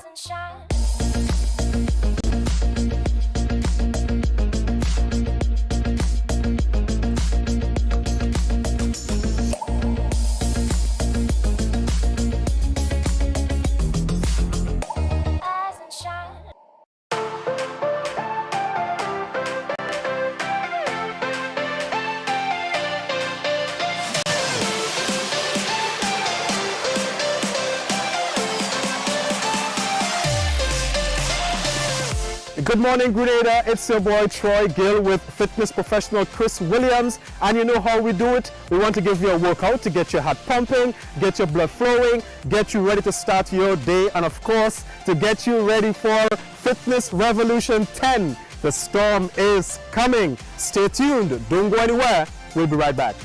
and shine. Rise and shine. Good morning, Grenada. It's your boy Troy Gill with fitness professional Chris Williams. And you know how we do it. We want to give you a workout to get your heart pumping, get your blood flowing, get you ready to start your day, and of course, to get you ready for Fitness Revolution 10. The storm is coming. Stay tuned. Don't go anywhere. We'll be right back.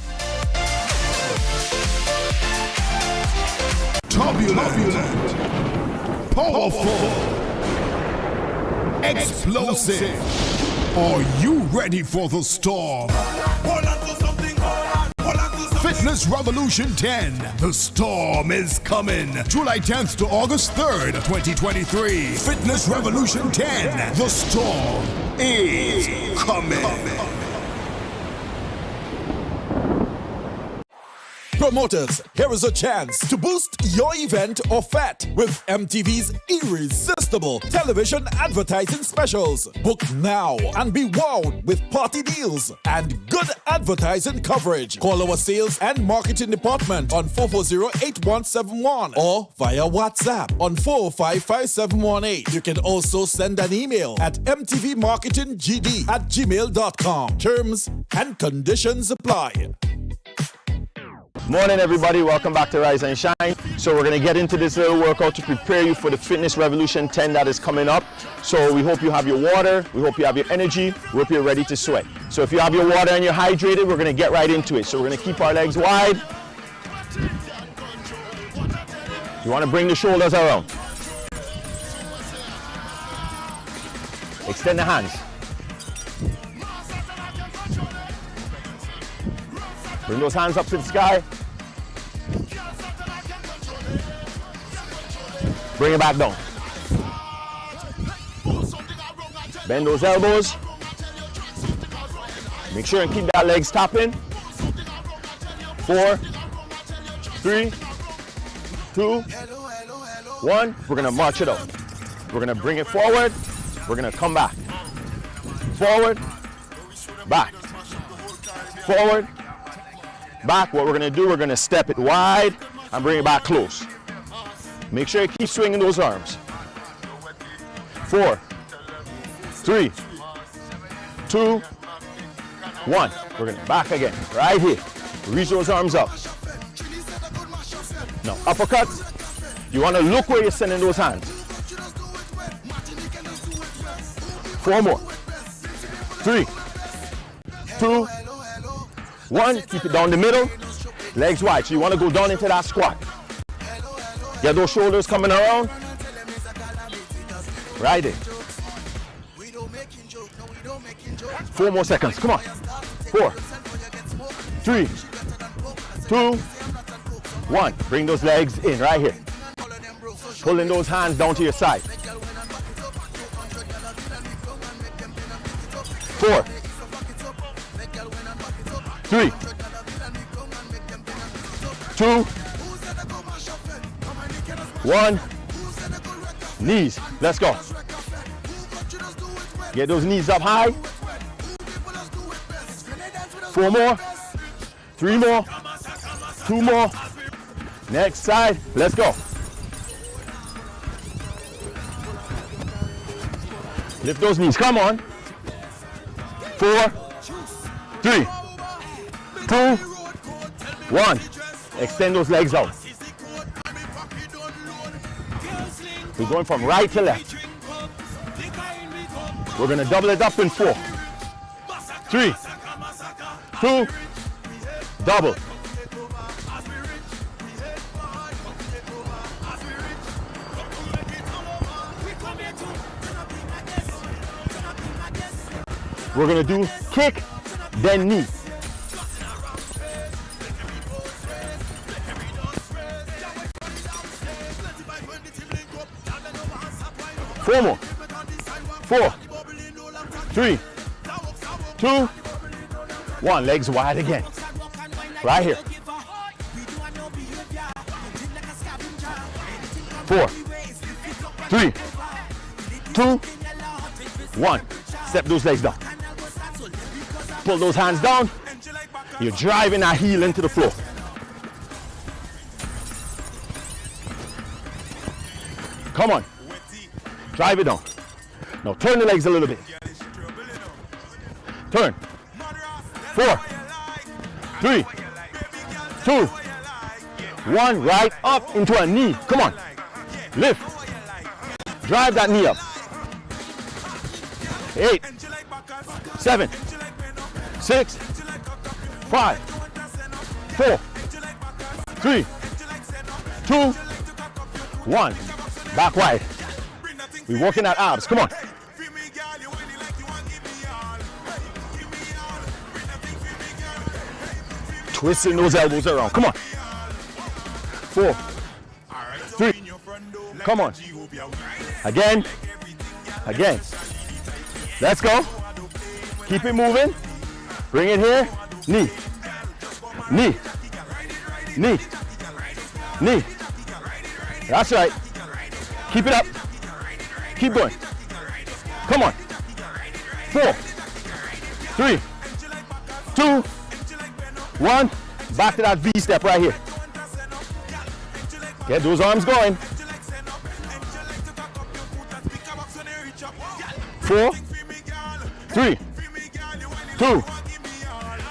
Turbulent, powerful, explosive. Are you ready for the storm? Hold on to something, hold on to something. Fitness Revolution 10. The storm is coming. July 10th to August 3rd, 2023. Fitness Revolution 10. The storm is coming. Promoters, here is a chance to boost your event or fete with MTV's irresistible television advertising specials. Book now and be wowed with party deals and good advertising coverage. Call our sales and marketing department on 440-8171 or via WhatsApp on 455-5718. You can also send an email at mtvmarketinggd@gmail.com. Terms and conditions apply. Morning, everybody. Welcome back to Rise and Shine. So we're going to get into this little workout to prepare you for the Fitness Revolution 10 that is coming up. So we hope you have your water. We hope you have your energy. We hope you're ready to sweat. So if you have your water and you're hydrated, we're going to get right into it. So we're going to keep our legs wide. You want to bring the shoulders around. Extend the hands. Bring those hands up to the sky. Bring it back down. Bend those elbows. Make sure and keep that legs tapping. 4, 3, 2, 1. We're gonna march it out. We're gonna bring it forward. We're gonna come back. Forward, back. Forward, back. What we're gonna do, we're gonna step it wide and bring it back close. Make sure you keep swinging those arms. 4, 3, 2, 1. We're gonna back again, right here. Reach those arms up. Now, uppercuts. You wanna look where you're sending those hands. 4 more. 3, 2, 1, keep it down the middle, legs wide. So you want to go down into that squat. Get those shoulders coming around. Right there. 4 more seconds, come on. 4, 3, 2, 1. Bring those legs in right here. Pulling those hands down to your side. 4, 3, 2, 1. Knees. Let's go. Get those knees up high. 4 more. 3 more. 2 more. Next side. Let's go. Lift those knees. Come on. 4, 3, 2, 1. Extend those legs out. We're going from right to left. We're going to double it up in 4, 3, 2, double. We're going to do kick, then knee. 4 more. 4, 3, 2, 1. Legs wide again. Right here. 4, 3, 2, 1. Step those legs down. Pull those hands down. You're driving that heel into the floor. Come on. Drive it down. Now turn the legs a little bit. Turn. 4, 3, 2, 1. Right up into a knee. Come on. Lift. Drive that knee up. 8, 7, 6, 5, 4, 3, 2, 1. Back wide. We're working at abs. Come on. Twisting those elbows around. Come on. 4, 3. Come on. Again. Again. Let's go. Keep it moving. Bring it here. Knee. Knee. Knee. Knee. That's right. Keep it up. Keep going. Come on. 4, 3, 2, 1. Back to that V step right here. Get those arms going. 4, 3, 2,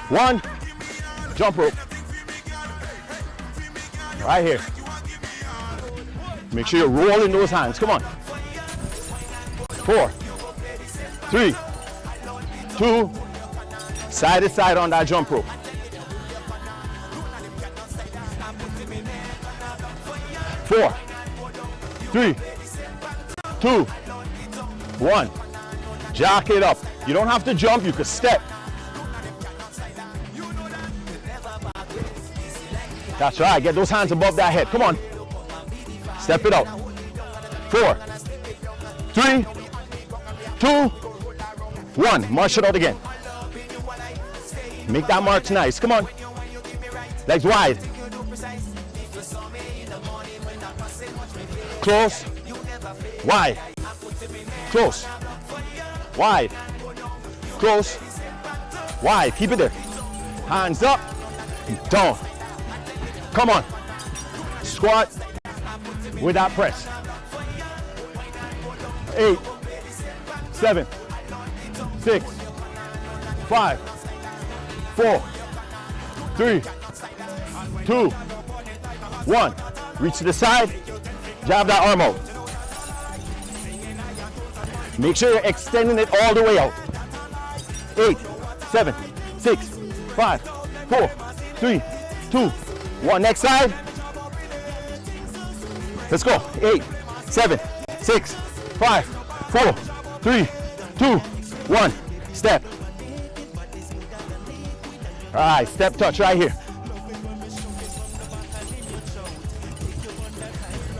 1. Jump rope. Right here. Make sure you're rolling those hands. Come on. 4, 3, 2. Side to side on that jump rope. 4, 3, 2, 1. Jack it up. You don't have to jump, you can step. That's right, get those hands above that head. Come on. Step it out. 4, 3, 2, 1. March it out again. Make that march nice. Come on. Legs wide. Close. Wide. Close. Wide. Close. Wide. Keep it there. Hands up. Down. Come on. Squat with that press. 8, 7, 6, 5, 4, 3, 2, 1. Reach to the side. Jab that arm out. Make sure you're extending it all the way out. 8, 7, 6, 5, 4, 3, 2, 1. Next side. Let's go. 8, 7, 6, 5, 4, 3, 2, 1. Step. All right, step touch right here.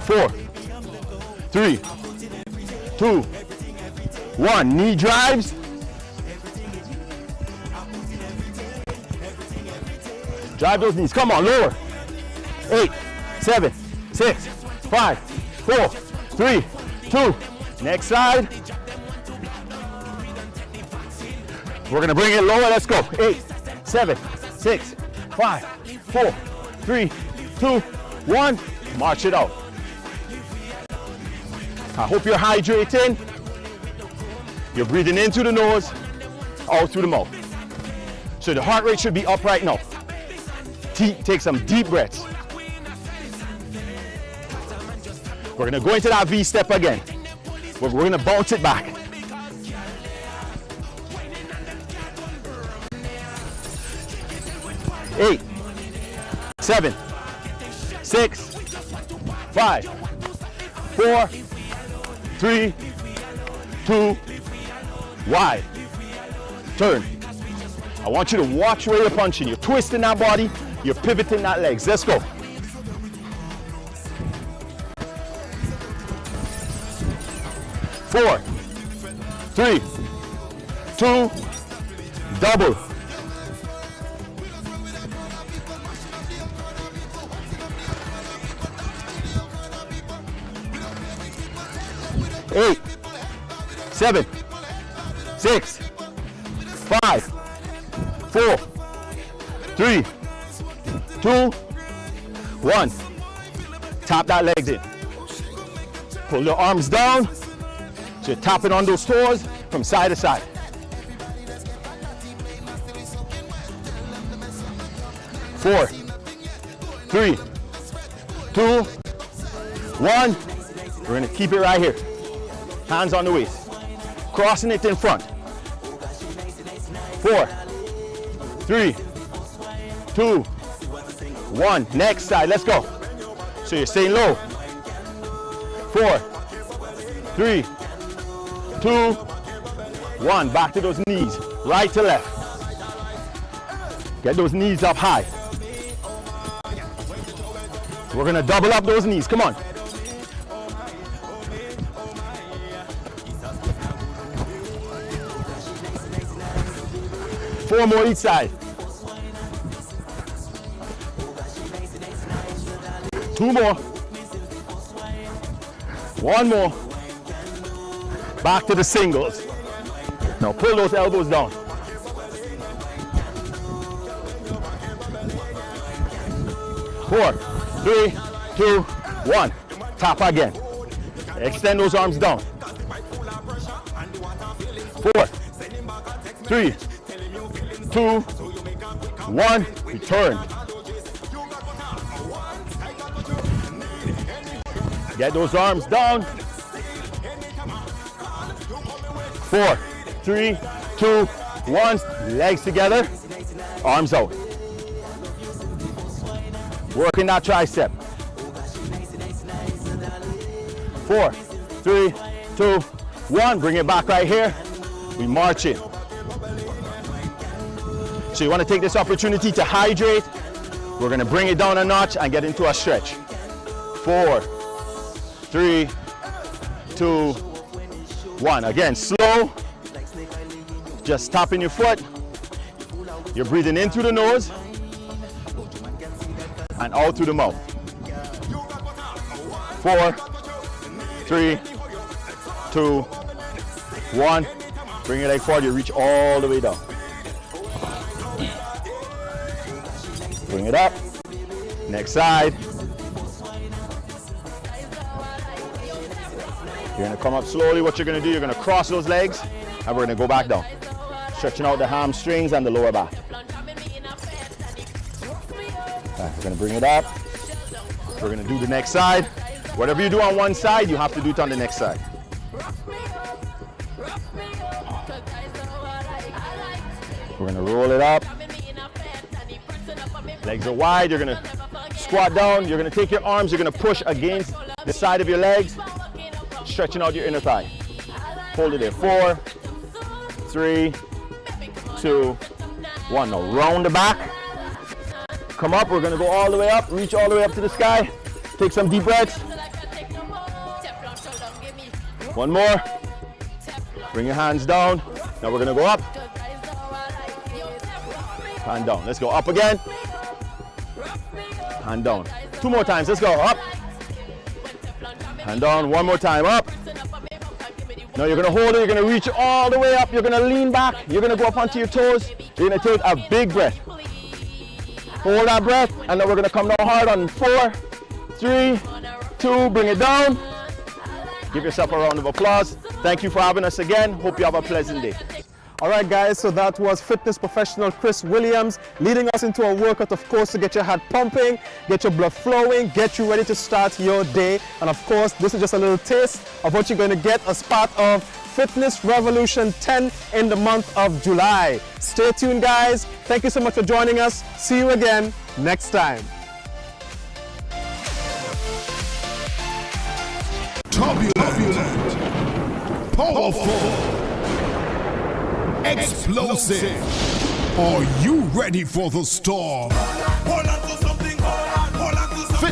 4, 3, 2, 1. Knee drives. Drive those knees. Come on, lower. 8, 7, 6, 5, 4, 3, 2. Next side. We're going to bring it lower. Let's go. 8, 7, 6, 5, 4, 3, 2, 1. March it out. I hope you're hydrating. You're breathing in through the nose, out through the mouth. So the heart rate should be up right now. Take some deep breaths. We're going to go into that V step again. We're going to bounce it back. Eight, 7, 6, 5, 4, 3, 2, wide. Turn. I want you to watch where you're punching. You're twisting that body. You're pivoting that legs. Let's go. 4, 3, 2, double. 8, 7, 6, 5, 4, 3, 2, 1. Tap that legs in. Pull your arms down. So you're tapping on those toes from side to side. Four, 3, 2, 1. We're gonna keep it right here. Hands on the waist. Crossing it in front. 4, 3, 2, 1. Next side, let's go. So you're staying low. 4, 3, 2, 1. Back to those knees. Right to left. Get those knees up high. We're gonna double up those knees. Come on. Four more each side. 2 more. 1 more. Back to the singles. Now pull those elbows down. 4, 3, 2, 1. Tap again. Extend those arms down. 4, 3, 2, 1. Return. Get those arms down. 4, 3, 2, 1. Legs together. Arms out. Working that tricep. 4, 3, 2, 1. Bring it back right here. We march in. So you want to take this opportunity to hydrate. We're going to bring it down a notch and get into a stretch. 4, 3, 2, 1. Again, slow. Just tapping your foot. You're breathing in through the nose and out through the mouth. 4, 3, 2, 1. Bring your leg forward. You reach all the way down. Bring it up. Next side. You're going to come up slowly. What you're going to do, you're going to cross those legs and we're going to go back down. Stretching out the hamstrings and the lower back. Right, we're going to bring it up. We're going to do the next side. Whatever you do on one side, you have to do it on the next side. We're going to roll it up. Legs are wide. You're going to squat down. You're going to take your arms. You're going to push against the side of your legs, stretching out your inner thigh. Hold it there. 4, 3, 2, 1. Now round the back. Come up. We're going to go all the way up. Reach all the way up to the sky. Take some deep breaths. 1 more. Bring your hands down. Now we're going to go up. Hand down. Let's go up again. Hand down. 2 more times. Let's go up. Hand down. 1 more time. Up. Now you're going to hold it. You're going to reach all the way up. You're going to lean back. You're going to go up onto your toes. You're going to take a big breath. Hold that breath. And then we're going to come down hard on 4, 3, 2. Bring it down. Give yourself a round of applause. Thank you for having us again. Hope you have a pleasant day. All right, guys, so that was fitness professional Chris Williams leading us into a workout, of course, to get your heart pumping, get your blood flowing, get you ready to start your day. And of course, this is just a little taste of what you're going to get as part of Fitness Revolution 10 in the month of July. Stay tuned, guys. Thank you so much for joining us. See you again next time. Turbulent, powerful, explosive. Are you ready for the storm?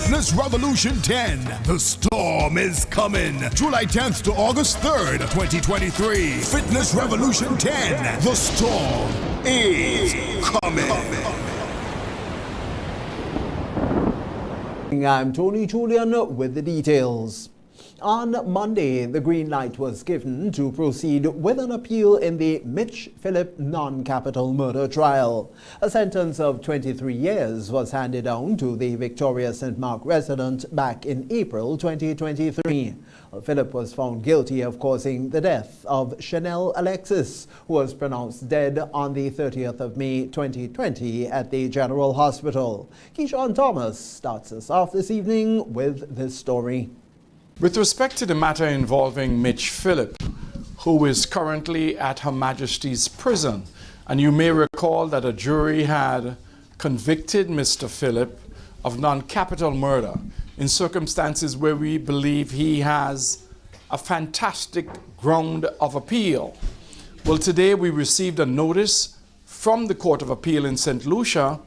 Fitness Revolution 10. The storm is coming. July 10th to August 3rd, 2023. Fitness Revolution 10. The storm is coming. I'm Tony Julian with the details. On Monday, the green light was given to proceed with an appeal in the Mitch Phillip non-capital murder trial. A sentence of 23 years was handed down to the Victoria St. Mark resident back in April 2023. Phillip was found guilty of causing the death of Chanel Alexis, who was pronounced dead on the 30th of May 2020 at the General Hospital. Keyshawn Thomas starts us off this evening with this story. With respect to the matter involving Mitch Phillip, who is currently at Her Majesty's prison, and you may recall that a jury had convicted Mr. Phillip of non-capital murder in circumstances where we believe he has a fantastic ground of appeal. Well, today we received a notice from the Court of Appeal in St. Lucia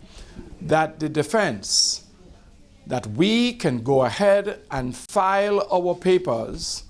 that the defense, that we can go ahead and file our papers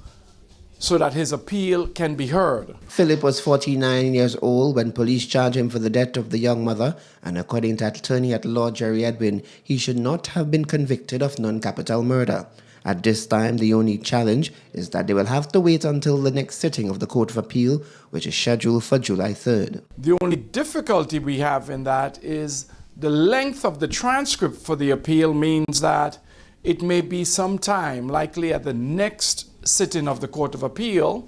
so that his appeal can be heard. Phillip was 49 years old when police charged him for the death of the young mother, and according to attorney at law Jerry Edwin, he should not have been convicted of non-capital murder. At this time, the only challenge is that they will have to wait until the next sitting of the Court of Appeal, which is scheduled for July 3rd. The only difficulty we have in that is the length of the transcript for the appeal means that it may be some time, likely at the next sitting of the Court of Appeal,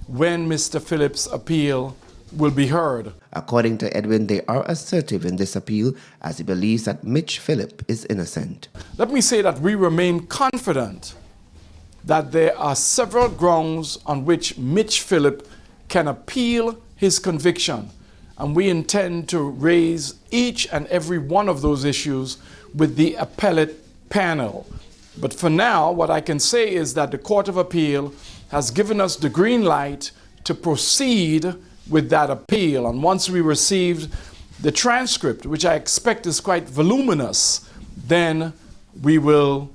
when Mr. Phillip's appeal will be heard. According to Edwin, they are assertive in this appeal as he believes that Mitch Phillip is innocent. Let me say that we remain confident that there are several grounds on which Mitch Phillip can appeal his conviction, and we intend to raise each and every one of those issues with the appellate panel. But for now, what I can say is that the Court of Appeal has given us the green light to proceed with that appeal. And once we received the transcript, which I expect is quite voluminous, then we will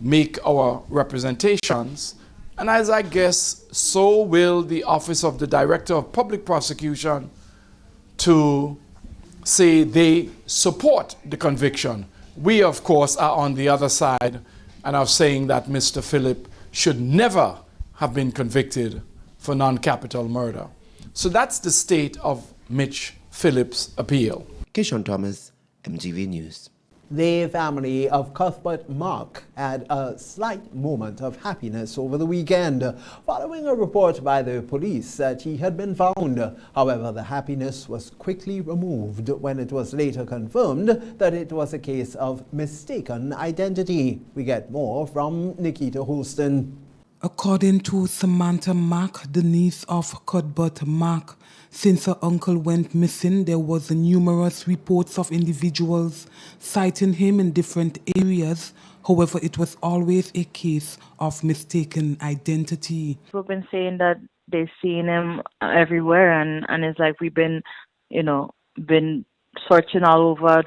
make our representations. And as I guess, so will the Office of the Director of Public Prosecution, to say they support the conviction. We, of course, are on the other side and are saying that Mr. Phillip should never have been convicted for non-capital murder. So that's the state of Mitch Phillip's appeal. Keyshawn Thomas, MTV News. The family of Cuthbert Mark had a slight moment of happiness over the weekend, following a report by the police that he had been found. However, the happiness was quickly removed when it was later confirmed that it was a case of mistaken identity. We get more from Nikita Holston. According to Samantha Mark, the niece of Cuthbert Mark, since her uncle went missing, there was numerous reports of individuals citing him in different areas. However, it was always a case of mistaken identity. People have been saying that they've seen him everywhere, and it's like we've been, been searching all over,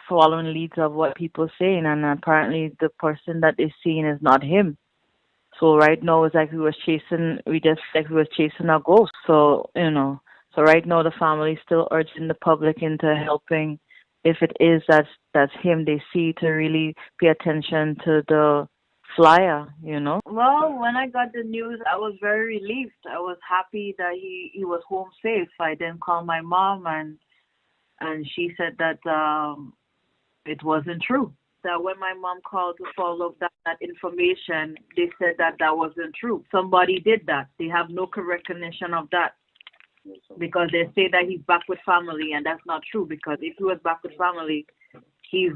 following leads of what people are saying, and apparently the person that they're seeing is not him. So right now it's like we were chasing a ghost. So right now the family is still urging the public into helping. If it is that's him they see, to really pay attention to the flyer, Well, when I got the news, I was very relieved. I was happy that he was home safe. I then called my mom and she said that it wasn't true. That when my mom called to follow up that information, they said that wasn't true. Somebody did that. They have no recognition of that because they say that he's back with family, and that's not true, because if he was back with family, he's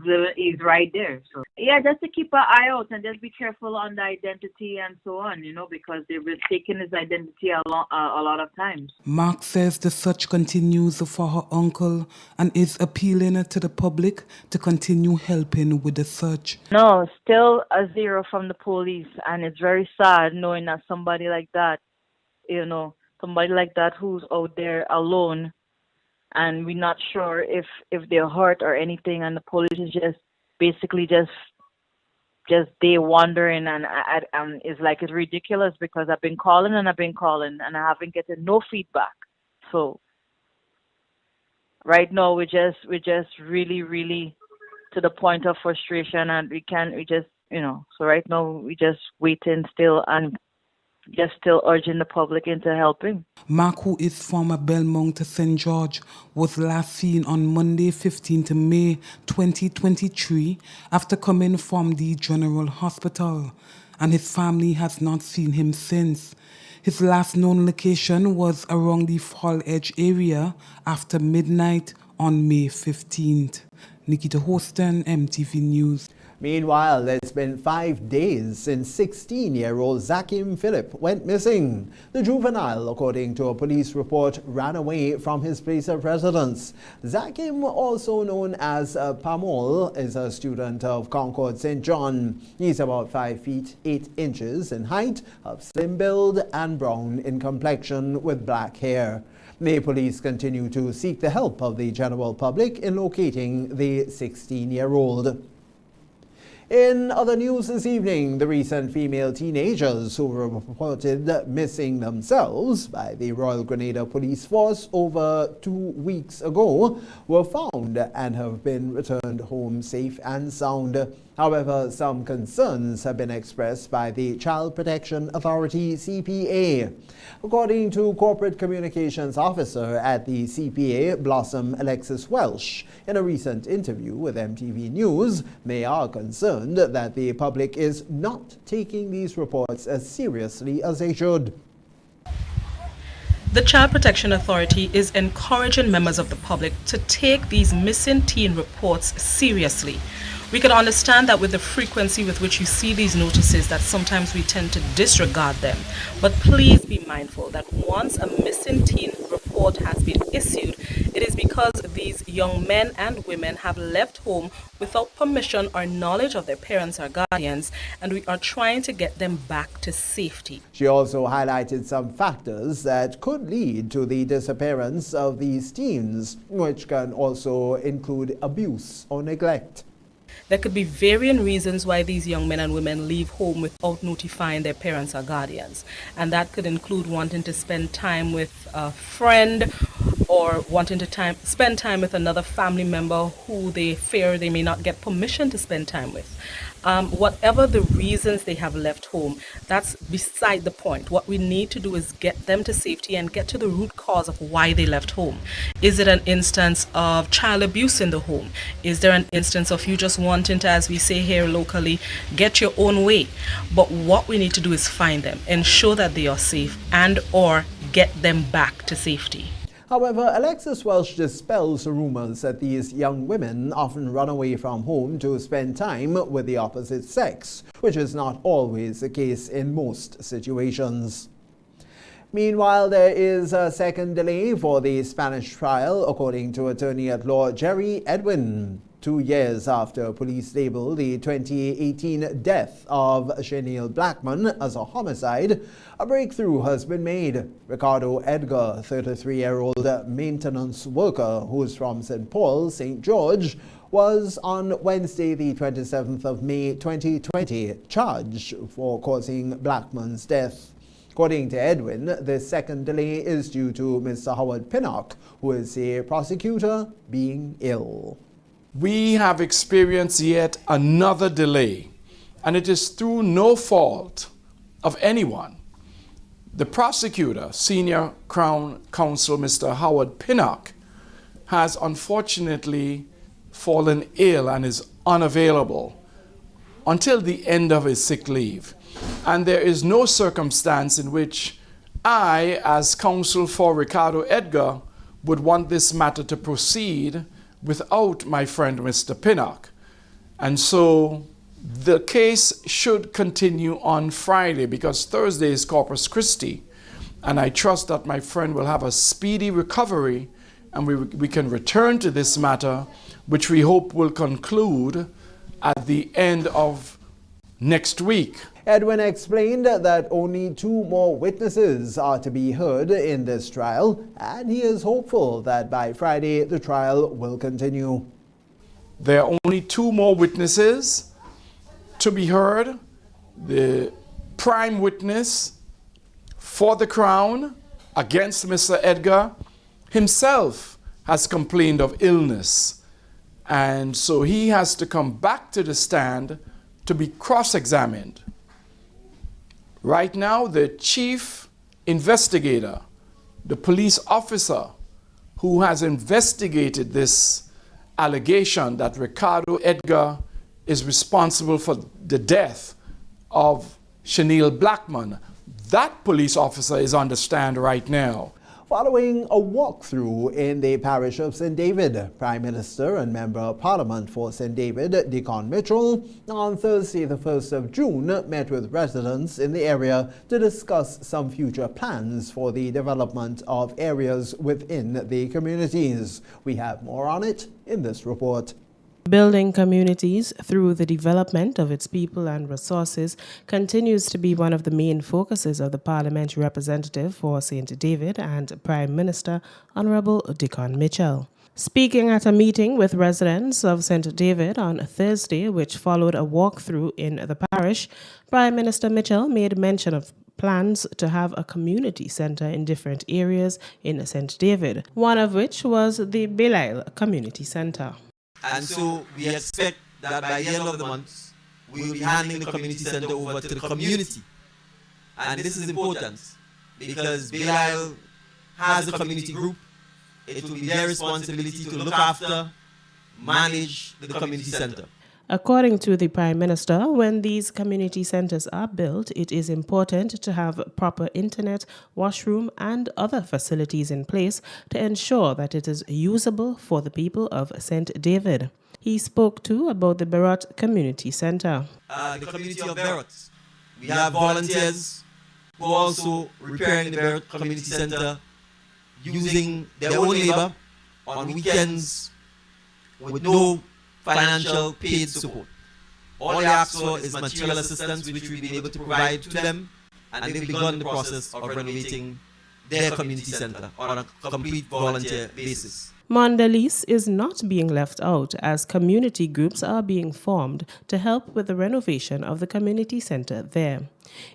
right there. So yeah, just to keep an eye out and just be careful on the identity and so on, because they've been taking his identity a lot of times. Mark says the search continues for her uncle and is appealing to the public to continue helping with the search. No, still a zero from the police, and it's very sad knowing that somebody like that, who's out there alone, and we're not sure if they're hurt or anything, and the police is just basically just just day wandering, and it's like it's ridiculous because I've been calling and I haven't getting no feedback. So right now we're just really, really to the point of frustration, and so right now we just waiting still and just still urging the public into helping. Mark, who is from Belmont to St. George, was last seen on Monday, 15th May 2023, after coming from the General Hospital, and his family has not seen him since. His last known location was around the Fall Edge area after midnight on May 15th. Nikita Houston, MTV News. Meanwhile, it's been 5 days since 16-year-old Zakim Philip went missing. The juvenile, according to a police report, ran away from his place of residence. Zakim, also known as Pamol, is a student of Concord St. John. He's about 5 feet 8 inches in height, of slim build and brown in complexion with black hair. The police continue to seek the help of the general public in locating the 16-year-old. In other news this evening, the recent female teenagers who were reported missing themselves by the Royal Grenada Police Force over 2 weeks ago were found and have been returned home safe and sound. However, some concerns have been expressed by the Child Protection Authority, CPA. According to Corporate Communications Officer at the CPA, Blossom Alexis Welsh, in a recent interview with MTV News, they are concerned that the public is not taking these reports as seriously as they should. The Child Protection Authority is encouraging members of the public to take these missing teen reports seriously. We can understand that with the frequency with which you see these notices that sometimes we tend to disregard them. But please be mindful that once a missing teen report has been issued, it is because these young men and women have left home without permission or knowledge of their parents or guardians, and we are trying to get them back to safety. She also highlighted some factors that could lead to the disappearance of these teens, which can also include abuse or neglect. There could be varying reasons why these young men and women leave home without notifying their parents or guardians. And that could include wanting to spend time with a friend or wanting to spend time with another family member who they fear they may not get permission to spend time with. Whatever the reasons they have left home, that's beside the point. What we need to do is get them to safety and get to the root cause of why they left home. Is it an instance of child abuse in the home? Is there an instance of you just wanting to, as we say here locally, get your own way? But what we need to do is find them, ensure that they are safe, and or get them back to safety. However, Alexis Welsh dispels rumors that these young women often run away from home to spend time with the opposite sex, which is not always the case in most situations. Meanwhile, there is a second delay for the Spanish trial, according to attorney at law Jerry Edwin. 2 years after police labeled the 2018 death of Shaniel Blackman as a homicide, a breakthrough has been made. Ricardo Edgar, 33-year-old maintenance worker who is from St. Paul, St. George, was on Wednesday, the 27th of May 2020, charged for causing Blackman's death. According to Edwin, the second delay is due to Mr. Howard Pinnock, who is a prosecutor, being ill. We have experienced yet another delay, and it is through no fault of anyone. The prosecutor, Senior Crown Counsel Mr. Howard Pinnock, has unfortunately fallen ill and is unavailable until the end of his sick leave. And there is no circumstance in which I, as counsel for Ricardo Edgar, would want this matter to proceed without my friend Mr. Pinnock. And so the case should continue on Friday because Thursday is Corpus Christi. And I trust that my friend will have a speedy recovery and we can return to this matter, which we hope will conclude at the end of next week. Edwin explained that only 2 more witnesses are to be heard in this trial, and he is hopeful that by Friday the trial will continue. There are only 2 more witnesses, to be heard. The prime witness for the Crown against Mr. Edgar himself has complained of illness. And so he has to come back to the stand to be cross-examined. Right now, the chief investigator, the police officer who has investigated this allegation that Ricardo Edgar is responsible for the death of Chanel Blackman, that police officer is on the stand right now. Following a walkthrough in the parish of St. David, Prime Minister and Member of Parliament for St. David, Dickon Mitchell, on Thursday the 1st of June, met with residents in the area to discuss some future plans for the development of areas within the communities. We have more on it in this report. Building communities through the development of its people and resources continues to be one of the main focuses of the parliamentary representative for St. David and Prime Minister Honorable Dickon Mitchell. Speaking at a meeting with residents of St. David on Thursday, which followed a walkthrough in the parish, Prime Minister Mitchell made mention of plans to have a community centre in different areas in St. David, one of which was the Belial Community Centre. And so we expect that by the end of the month, we will be handing the community centre over to the community. And this is important because Belial has a community group. It will be their responsibility to look after, manage the community centre. According to the Prime Minister, when these community centres are built, it is important to have proper internet, washroom and other facilities in place to ensure that it is usable for the people of St. David. He spoke too about the Beirut Community Centre. The community of Beirut. We have volunteers who are also repairing the Beirut Community Centre using their own labour on weekends with no financial paid support. All they ask for is material assistance, which we've been able to provide to them, and they've begun the process of renovating their community centre on a complete volunteer basis. Mondelez is not being left out as community groups are being formed to help with the renovation of the community centre there.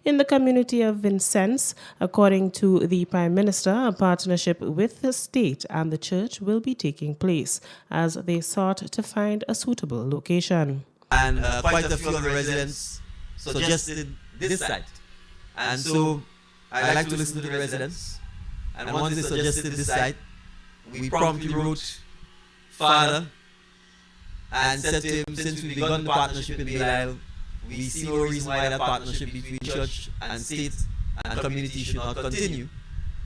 In the community of Vincennes, according to the Prime Minister, a partnership with the state and the church will be taking place as they sought to find a suitable location. And quite a few of the residents suggested this site. And so I like to listen to the residents. And once they suggested this site, we promptly wrote Father and said to him, since we've begun the partnership in Belial, we see no reason why that partnership between church and state and community should not continue.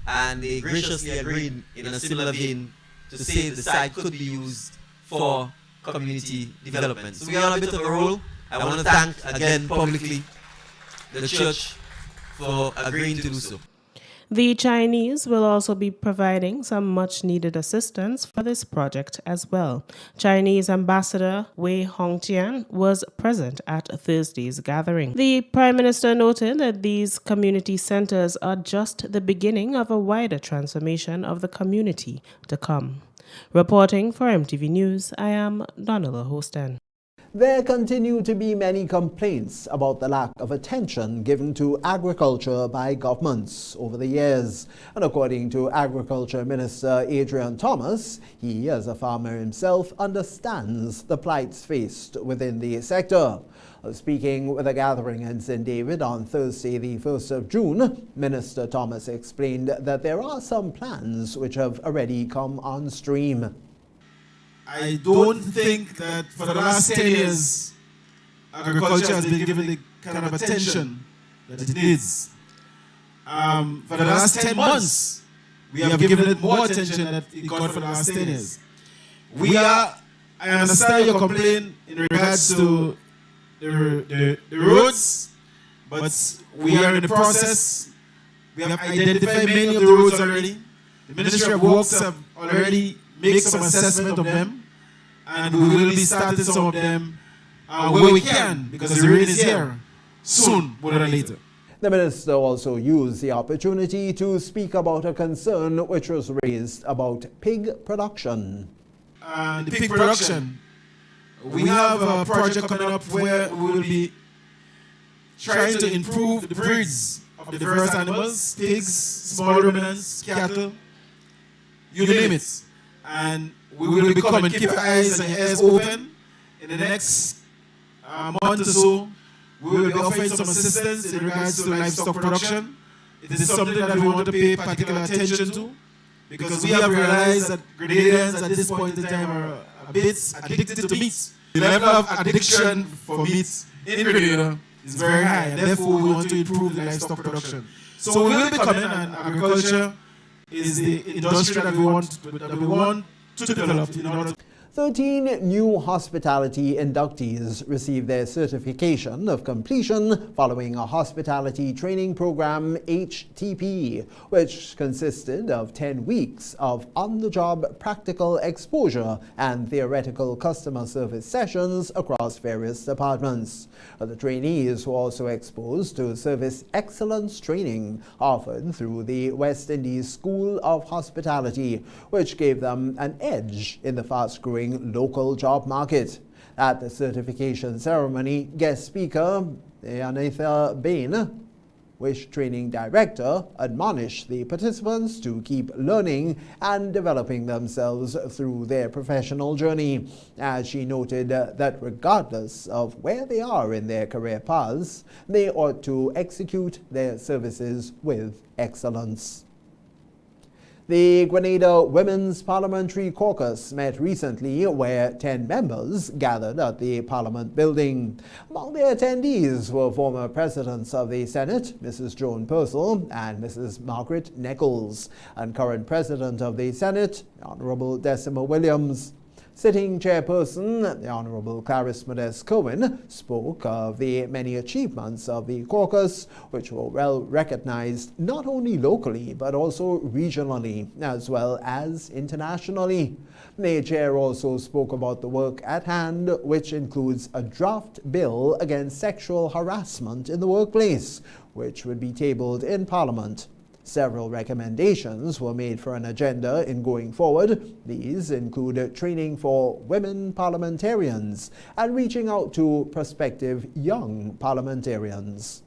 And they graciously agreed in a similar vein to say the site could be used for community development. So we are on a bit of a roll. I want to thank again publicly the church for agreeing to do so. The Chinese will also be providing some much-needed assistance for this project as well. Chinese Ambassador Wei Hongtian was present at Thursday's gathering. The Prime Minister noted that these community centers are just the beginning of a wider transformation of the community to come. Reporting for MTV News, I am Donella Hostin. There continue to be many complaints about the lack of attention given to agriculture by governments over the years. And according to Agriculture Minister Adrian Thomas, he, as a farmer himself, understands the plights faced within the sector. Speaking with a gathering in St. David on Thursday, the 1st of June, Minister Thomas explained that there are some plans which have already come on stream. I don't think that for the last 10 years, agriculture has been given the kind of attention that it needs. For the last 10 months, we have given it more attention than it got for the last 10 years. I understand your complaint in regards to the roads, but we are in the process. We have identified many of the roads already. The Ministry of Works have already made some assessment of them, and we will be starting some of them where we can, because the rain is here soon, more than later. The minister also used the opportunity to speak about a concern which was raised about pig production. The pig production, we have a project coming up where we will be trying to improve the breeds of the diverse animals, pigs, small ruminants, cattle, you name it. And we will be coming. Keep your eyes and your ears open. In the next month or so, we will be offering some assistance in regards to livestock production. It is something that we want to pay particular attention to, because we have realized that Grenadians at this point in time are a bit addicted to meat. The level of addiction for meat in Grenada is very high, and therefore we want to improve the livestock production. So we will be coming, and agriculture is the industry that we want to develop in order to 13 new hospitality inductees received their certification of completion following a hospitality training program, HTP, which consisted of 10 weeks of on-the-job practical exposure and theoretical customer service sessions across various departments. The trainees were also exposed to service excellence training offered through the West Indies School of Hospitality, which gave them an edge in the fast-growing local job market. At the certification ceremony, guest speaker Anitha Bain, WISH training director, admonished the participants to keep learning and developing themselves through their professional journey, as she noted that regardless of where they are in their career paths, they ought to execute their services with excellence. The Grenada Women's Parliamentary Caucus met recently, where 10 members gathered at the Parliament building. Among the attendees were former Presidents of the Senate, Mrs. Joan Purcell and Mrs. Margaret Nichols, and current President of the Senate, Honorable Decima Williams. Sitting chairperson, the Honorable Clarice Modeste Cohen, spoke of the many achievements of the caucus, which were well recognized not only locally but also regionally as well as internationally. The chair also spoke about the work at hand, which includes a draft bill against sexual harassment in the workplace, which would be tabled in Parliament. Several recommendations were made for an agenda in going forward. These include training for women parliamentarians and reaching out to prospective young parliamentarians.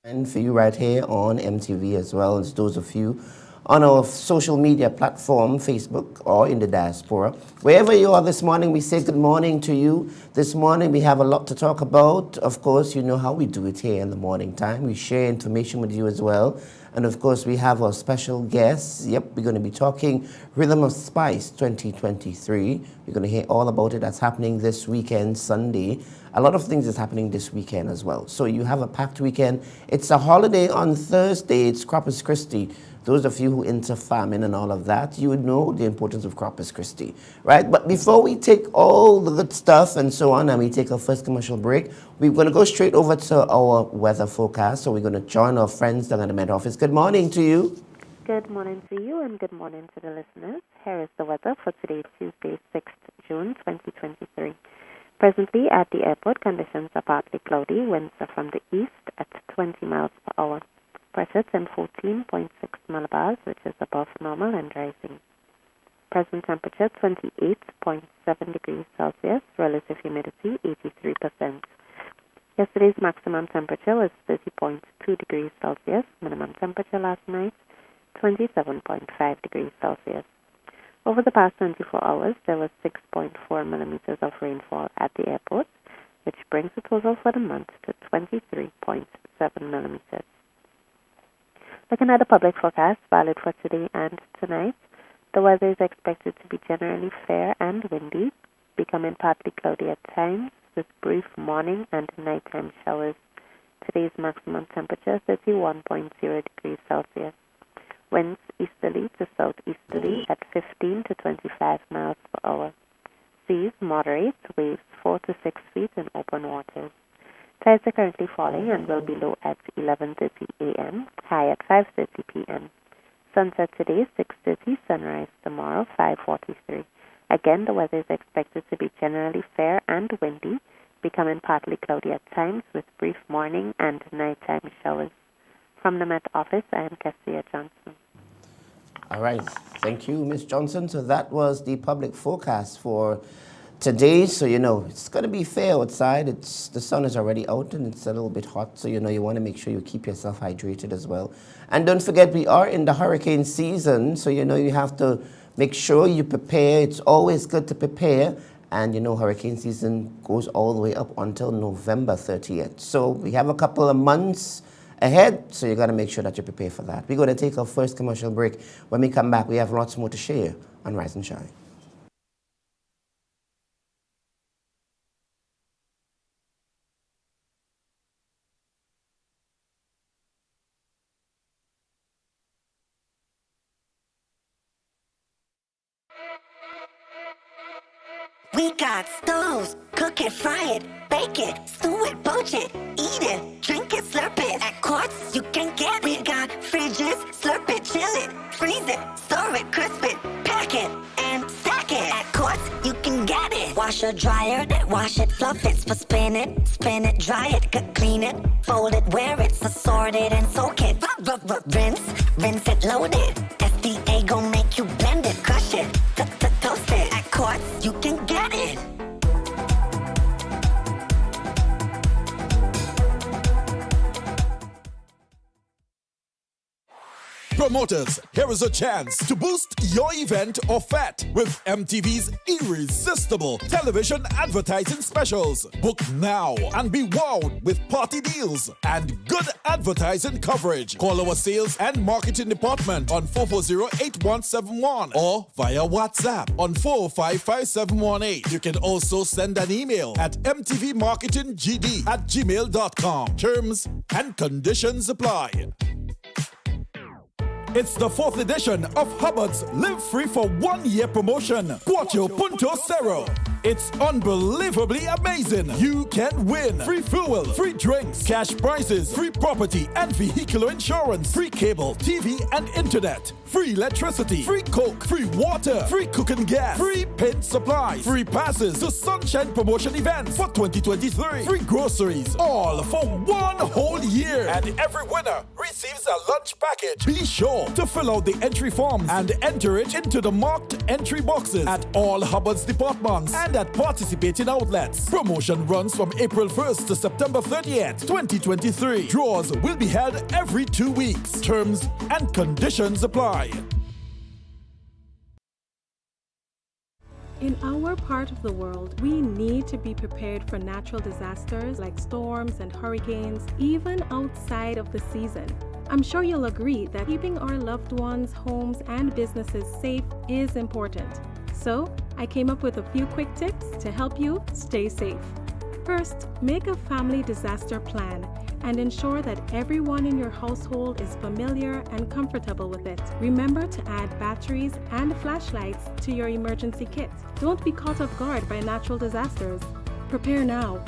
And for you right here on MTV, as well as those of you on our social media platform, Facebook, or in the diaspora. Wherever you are this morning, we say good morning to you. This morning we have a lot to talk about. Of course, you know how we do it here in the morning time. We share information with you as well. And of course, we have our special guests. Yep, we're going to be talking Rhythm of Spice 2023. We're going to hear all about it. That's happening this weekend, Sunday. A lot of things is happening this weekend as well. So you have a packed weekend. It's a holiday on Thursday. It's Corpus Christi. Those of you who into farming and all of that, you would know the importance of Corpus Christi, right? But before we take all the good stuff and so on, and we take our first commercial break, we're going to go straight over to our weather forecast. So we're going to join our friends down at the Met Office. Good morning to you. Good morning to you and good morning to the listeners. Here is the weather for today, Tuesday, 6th June 2023. Presently at the airport, conditions are partly cloudy. Winds are from the east at 20 miles per hour. Pressure 1014.6 millibars, which is above normal and rising. Present temperature 28.7 degrees Celsius. Relative humidity 83%. Yesterday's maximum temperature was 30.2 degrees Celsius. Minimum temperature last night 27.5 degrees Celsius. Over the past 24 hours, there was 6.4 millimeters of rainfall at the airport, which brings the total for the month to 23.7 millimeters. Looking at the public forecast valid for today and tonight, the weather is expected to be generally fair and windy, becoming partly cloudy at times with brief morning and nighttime showers. Today's maximum temperature 31.0 degrees Celsius. Winds easterly to southeasterly at 15 to 25 miles per hour. Seas moderate, waves 4 to 6 feet in open waters. Tides are currently falling and will be low at 11:30 a.m., high at 5:30 p.m. Sunset today 6:30, sunrise tomorrow 5:43. Again, the weather is expected to be generally fair and windy, becoming partly cloudy at times with brief morning and nighttime showers. From the Met Office, I am Cassia Johnson. All right. Thank you, Ms. Johnson. So that was the public forecast for today. So, it's going to be fair outside. The sun is already out and it's a little bit hot. So, you want to make sure you keep yourself hydrated as well. And don't forget, we are in the hurricane season. So, you have to make sure you prepare. It's always good to prepare. And, hurricane season goes all the way up until November 30th. So we have a couple of months ahead, so you got to make sure that you prepare for that. We're going to take our first commercial break. When we come back, we have lots more to share on Rise and Shine. We got stoves, cook it, fry it, bake it, stew it, poach it, eat it, drink it, slurp it. At Quartz, you can get it. We got fridges, slurp it, chill it, freeze it, store it, crisp it, pack it, and stack it. At Quartz, you can get it. Washer, dryer, wash it, fluff it, for spin it, dry it, clean it, fold it, wear it, sort it, and soak it. Rinse it, load it. SDA gon' make you blend it, crush it, toast it. At Quartz, you can get it. Promoters, here is a chance to boost your event or fete with MTV's irresistible television advertising specials. Book now and be wowed with party deals and good advertising coverage. Call our sales and marketing department on 440-8171 or via WhatsApp on 455-5718. You can also send an email at mtvmarketinggd@gmail.com. Terms and conditions apply. It's the 4th edition of Hubbard's Live Free for 1 year promotion. Cuatro Punto Cero. It's unbelievably amazing. You can win free fuel, free drinks, cash prizes, free property and vehicular insurance, free cable, TV and internet, free electricity, free coke, free water, free cooking gas, free paint supplies, free passes to Sunshine Promotion events for 2023, free groceries, all for 1 whole year. And every winner receives a lunch package. Be sure to fill out the entry forms and enter it into the marked entry boxes at all Hubbard's departments and at participating outlets. Promotion runs from April 1st to September 30th, 2023. Draws will be held every 2 weeks. Terms and conditions apply. In our part of the world, we need to be prepared for natural disasters like storms and hurricanes, even outside of the season. I'm sure you'll agree that keeping our loved ones, homes, and businesses safe is important. So, I came up with a few quick tips to help you stay safe. First, make a family disaster plan and ensure that everyone in your household is familiar and comfortable with it. Remember to add batteries and flashlights to your emergency kit. Don't be caught off guard by natural disasters. Prepare now.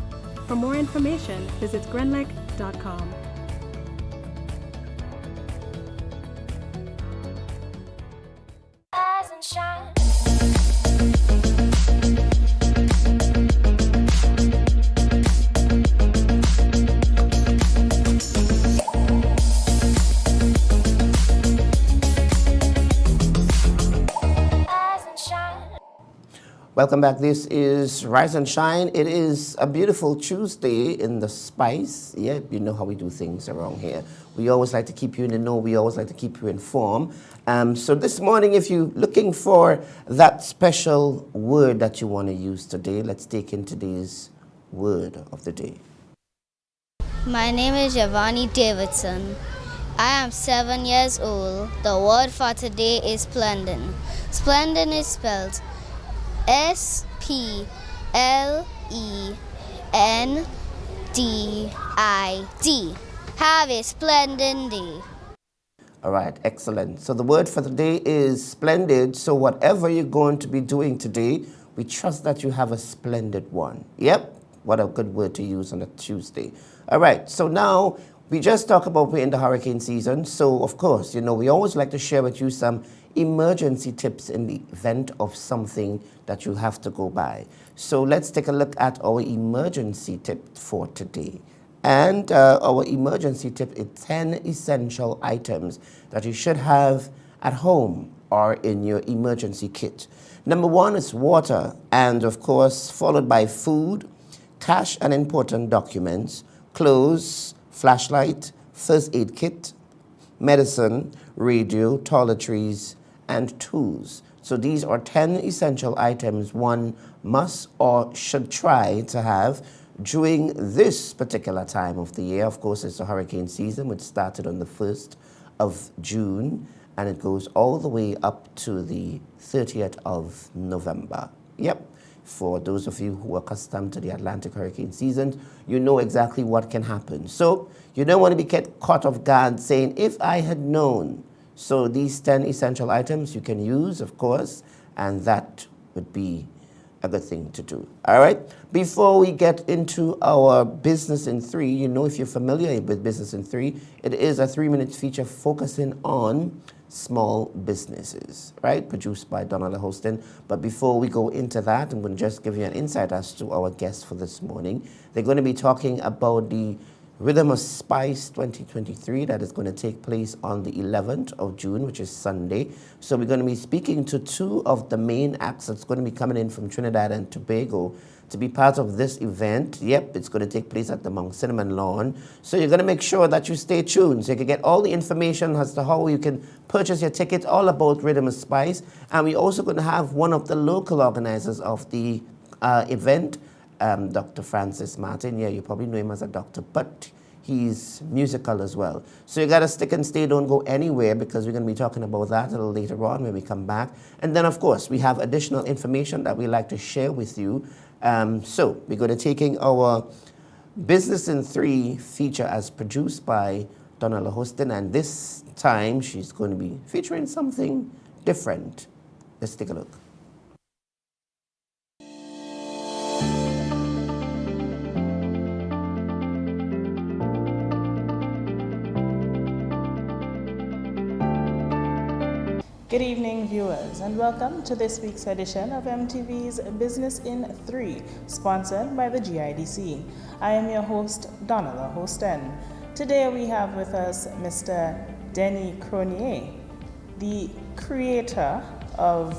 For more information, visit grenlec.com. Rise and shine. Welcome back. This is Rise and Shine. It is a beautiful Tuesday in the Spice. Yeah, you know how we do things around here. We always like to keep you in the know. We always like to keep you informed. So this morning, if you're looking for that special word that you want to use today, let's take in today's word of the day. My name is Giovanni Davidson. I am 7 years old. The word for today is splendid. Splendid is spelled S-P-L-E-N-D-I-D. Have a splendid day. All right, excellent. So the word for the day is splendid. So whatever you're going to be doing today, We trust that you have a splendid one. Yep, what a good word to use on a Tuesday. All right, so now we just talked about we're in the hurricane season. So, of course, you know, we always like to share with you some emergency tips in the event of something that you have to go by. So let's take a look at our emergency tip for today. And our emergency tip is 10 essential items that you should have at home or in your emergency kit. Number one is water, and of course, followed by food, cash and important documents, clothes, flashlight, first aid kit, medicine, radio, toiletries, and tools. So these are 10 essential items one must or should try to have during this particular time of the year. Of course, it's the hurricane season, which started on the 1st of June, and it goes all the way up to the 30th of November. Yep. For those of you who are accustomed to the Atlantic hurricane season, you know exactly what can happen. So you don't want to be caught off guard saying, if I had known. So these 10 essential items you can use, of course, and that would be a good thing to do. All right? Before we get into our Business in 3, you know, if you're familiar with Business in 3, it is a 3-minute feature focusing on small businesses, right? Produced by Donald Hostin. But before we go into that, I'm going to just give you an insight as to our guests for this morning. They're going to be talking about the Rhythm of Spice 2023 that is going to take place on the 11th of June, which is Sunday. So we're going to be speaking to two of the main acts that's going to be coming in from Trinidad and Tobago to be part of this event. Yep, it's going to take place at the Mount Cinnamon Lawn. So you're going to make sure that you stay tuned so you can get all the information as to how you can purchase your ticket, all about Rhythm of Spice. And we're also going to have one of the local organizers of the event, Dr. Francis Martin. Yeah, you probably know him as a doctor, but he's musical as well. So you got to stick and stay, don't go anywhere, because we're going to be talking about that a little later on when we come back. And then, of course, we have additional information that we like to share with you. So we're going to taking our Business in 3 feature as produced by Donald Hostin, and this time she's going to be featuring something different. Let's take a look. Good evening, viewers, and welcome to this week's edition of MTV's Business in 3, sponsored by the GIDC. I am your host, Donald Hostin. Today we have with us Mr. Denny Cronier, the creator of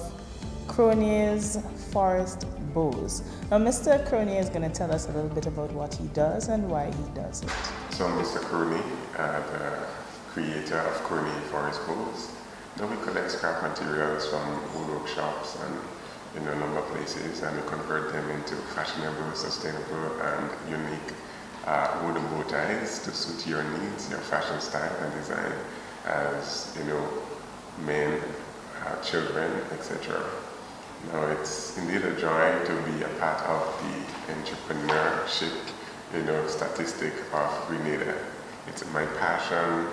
Cronier's Forest Bows. Now, Mr. Cronier is going to tell us a little bit about what he does and why he does it. So I'm Mr. Cronier, the creator of Cronier Forest Bows. Now we collect scrap materials from woodwork shops and a number of places, and we convert them into fashionable, sustainable, and unique wooden bow ties to suit your needs, your fashion style and design, as men, children, etc. Now it's indeed a joy to be a part of the entrepreneurship, statistic of Grenada. It's my passion,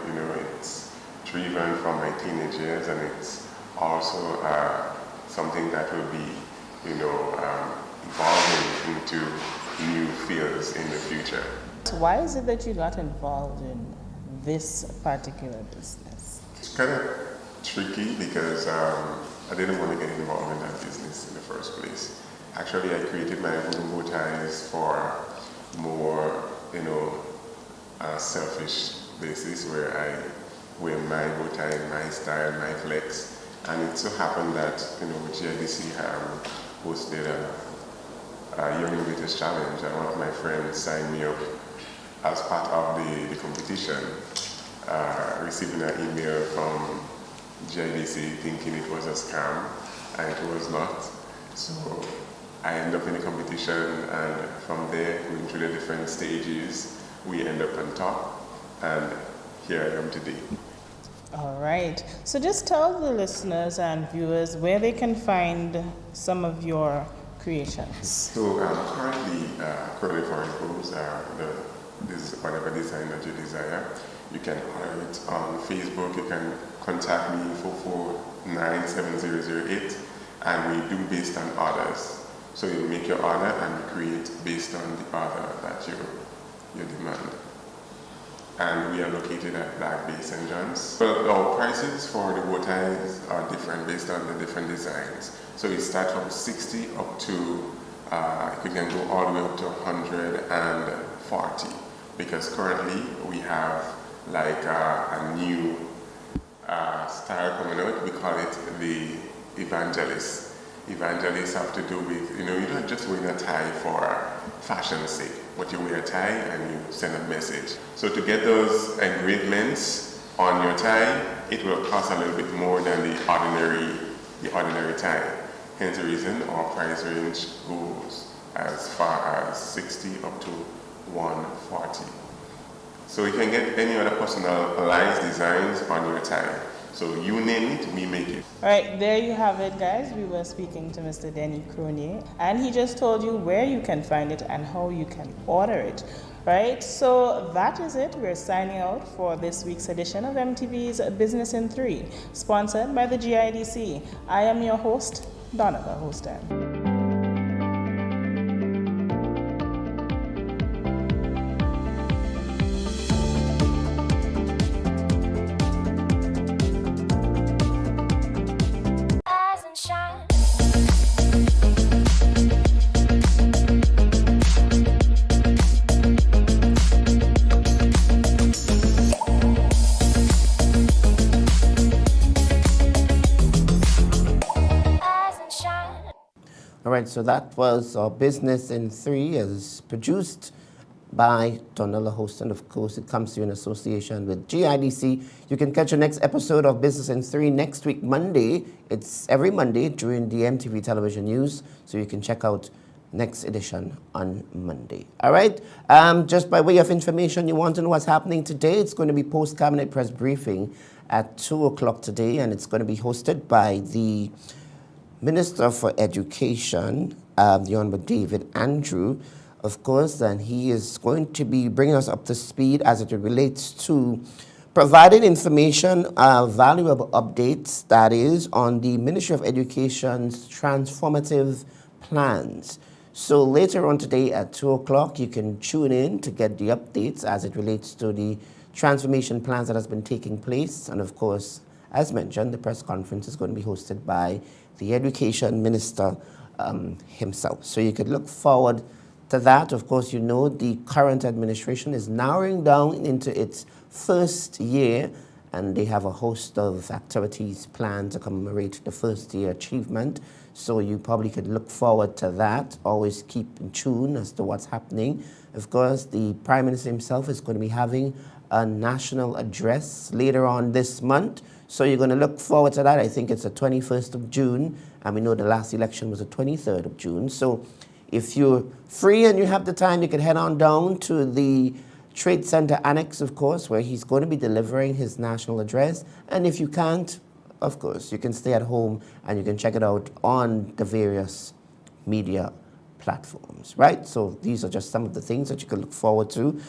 it's driven from my teenage years, and it's also something that will be, evolving into new fields in the future. So why is it that you got involved in this particular business? It's kind of tricky because I didn't want to get involved in that business in the first place. Actually, I created my wooden bow ties for more, selfish basis, where I wear my bow tie, my style, my flex. And it so happened that, GIDC hosted a Young Innovators Challenge, and one of my friends signed me up as part of the competition, receiving an email from GIDC thinking it was a scam, and it was not. So I ended up in the competition, and from there, going through the different stages, we end up on top, and here I am today. All right. So just tell the listeners and viewers where they can find some of your creations. So currently, Cronier Forest Bows are whatever design that you desire. You can order it on Facebook. You can contact me 449-7008, and we do based on orders. So you make your order and create based on the order that you demand. And we are located at Black Bay St. John's. Well, our prices for the bow ties are different based on the different designs. So it starts from 60 up to, you can go all the way up to 140. Because currently we have like a new style coming out. We call it the Evangelist. Evangelists have to do with, you're not just wearing a tie for fashion's sake, but you wear a tie and you send a message. So to get those engravements on your tie, it will cost a little bit more than the ordinary tie. Hence the reason our price range goes as far as 60 up to 140. So you can get any other personalized designs on your tie. So you name it, we make it. All right, there you have it, guys. We were speaking to Mr. Denny Cronier, and he just told you where you can find it and how you can order it. Right, so that is it. We're signing out for this week's edition of MTV's Business in 3, sponsored by the GIDC. I am your host, Donovan Hostin. All right, so that was our Business in 3, as produced by Donella Host, and of course it comes to you in association with GIDC. You can catch the next episode of Business in 3 next week, Monday. It's every Monday during the MTV television news, so you can check out next edition on Monday. All right, just by way of information, you want to know what's happening today, it's going to be post-cabinet press briefing at 2 o'clock today, and it's going to be hosted by the Minister for Education, the Honorable David Andrew, of course, and he is going to be bringing us up to speed as it relates to providing information, valuable updates, that is, on the Ministry of Education's transformative plans. So later on today at 2 o'clock, you can tune in to get the updates as it relates to the transformation plans that has been taking place. And of course, as mentioned, the press conference is going to be hosted by the Education Minister himself. So you could look forward to that. Of course, you know the current administration is narrowing down into its first year, and they have a host of activities planned to commemorate the first year achievement. So you probably could look forward to that. Always keep in tune as to what's happening. Of course, the Prime Minister himself is going to be having a national address later on this month. So you're going to look forward to that. I think it's the 21st of June, and we know the last election was the 23rd of June. So if you're free and you have the time, you can head on down to the Trade Center Annex, of course, where he's going to be delivering his national address. And if you can't, of course, you can stay at home and you can check it out on the various media platforms, right? So these are just some of the things that you can look forward to.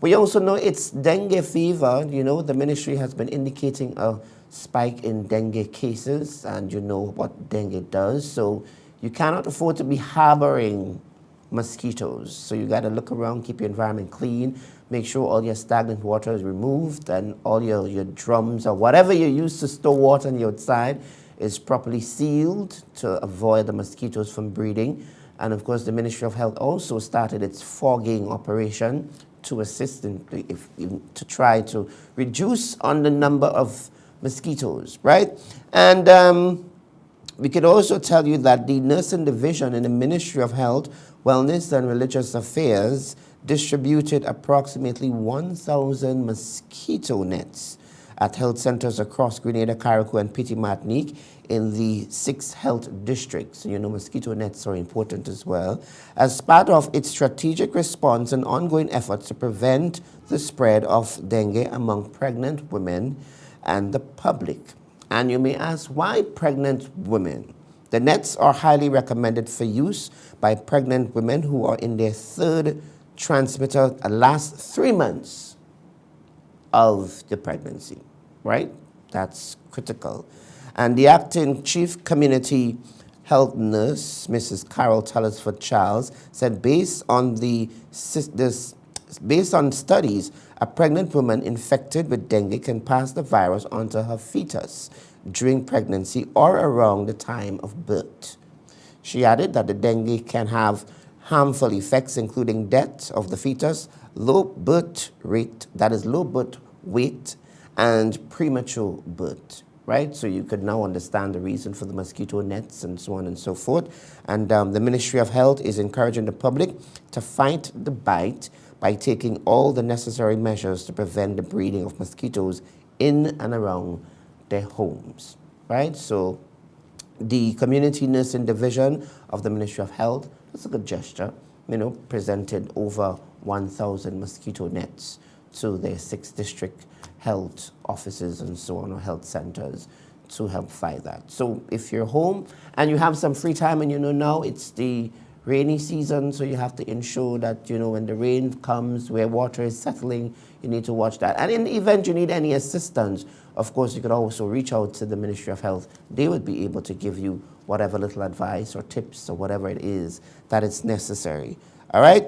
We also know it's dengue fever. You know, the ministry has been indicating a spike in dengue cases, and you know what dengue does. So you cannot afford to be harboring mosquitoes. So you got to look around, keep your environment clean, make sure all your stagnant water is removed, and all your drums or whatever you use to store water on the outside is properly sealed to avoid the mosquitoes from breeding. And of course, the Ministry of Health also started its fogging operation to assist to try to reduce on the number of mosquitoes, right? And we could also tell you that the nursing division in the Ministry of Health, Wellness and Religious Affairs distributed approximately 1,000 mosquito nets at health centers across Grenada, Carriacou, and Petite Martinique in the 6 health districts. You know, mosquito nets are important as well, as part of its strategic response and ongoing efforts to prevent the spread of dengue among pregnant women and the public. And you may ask, why pregnant women? The nets are highly recommended for use by pregnant women who are in their 3rd transmitter the last 3 months of the pregnancy, right? That's critical. And the acting Chief Community health nurse, Mrs. Carol Tellersford Charles, said based on studies, a pregnant woman infected with dengue can pass the virus onto her fetus during pregnancy or around the time of birth. She added that the dengue can have harmful effects, including death of the fetus, low birth rate, that is low birth weight, and premature birth, right? So you could now understand the reason for the mosquito nets and so on and so forth. And the Ministry of Health is encouraging the public to fight the bite by taking all the necessary measures to prevent the breeding of mosquitoes in and around their homes, right? So the Community Nursing Division of the Ministry of Health, that's a good gesture, presented over 1,000 mosquito nets to their 6 district health offices and so on, or health centers, to help fight that. So if you're home and you have some free time, and now it's the rainy season, so you have to ensure that, when the rain comes, where water is settling, you need to watch that. And in the event you need any assistance, of course, you could also reach out to the Ministry of Health. They would be able to give you whatever little advice or tips or whatever it is that is necessary. All right?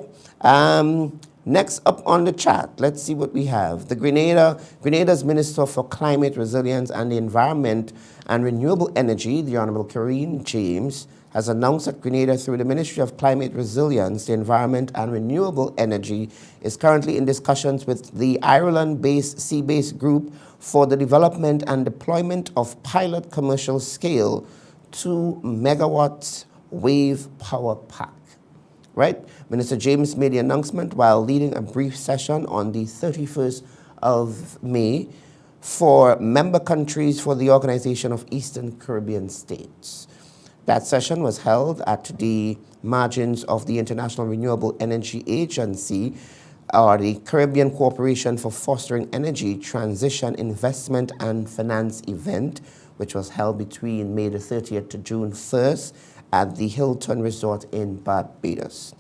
Next up on the chat, let's see what we have. Grenada's Minister for Climate Resilience and the Environment and Renewable Energy, the Honorable Karine James, has announced that Grenada, through the Ministry of Climate Resilience, the Environment and Renewable Energy, is currently in discussions with the Ireland-based Seabase Group for the development and deployment of pilot commercial scale 2 megawatts wave power pack. Right? Minister James made the announcement while leading a brief session on the 31st of May for member countries for the Organization of Eastern Caribbean States. That session was held at the margins of the International Renewable Energy Agency, or the Caribbean Corporation for Fostering Energy Transition Investment and Finance event, which was held between May the 30th to June 1st at the Hilton Resort in Barbados.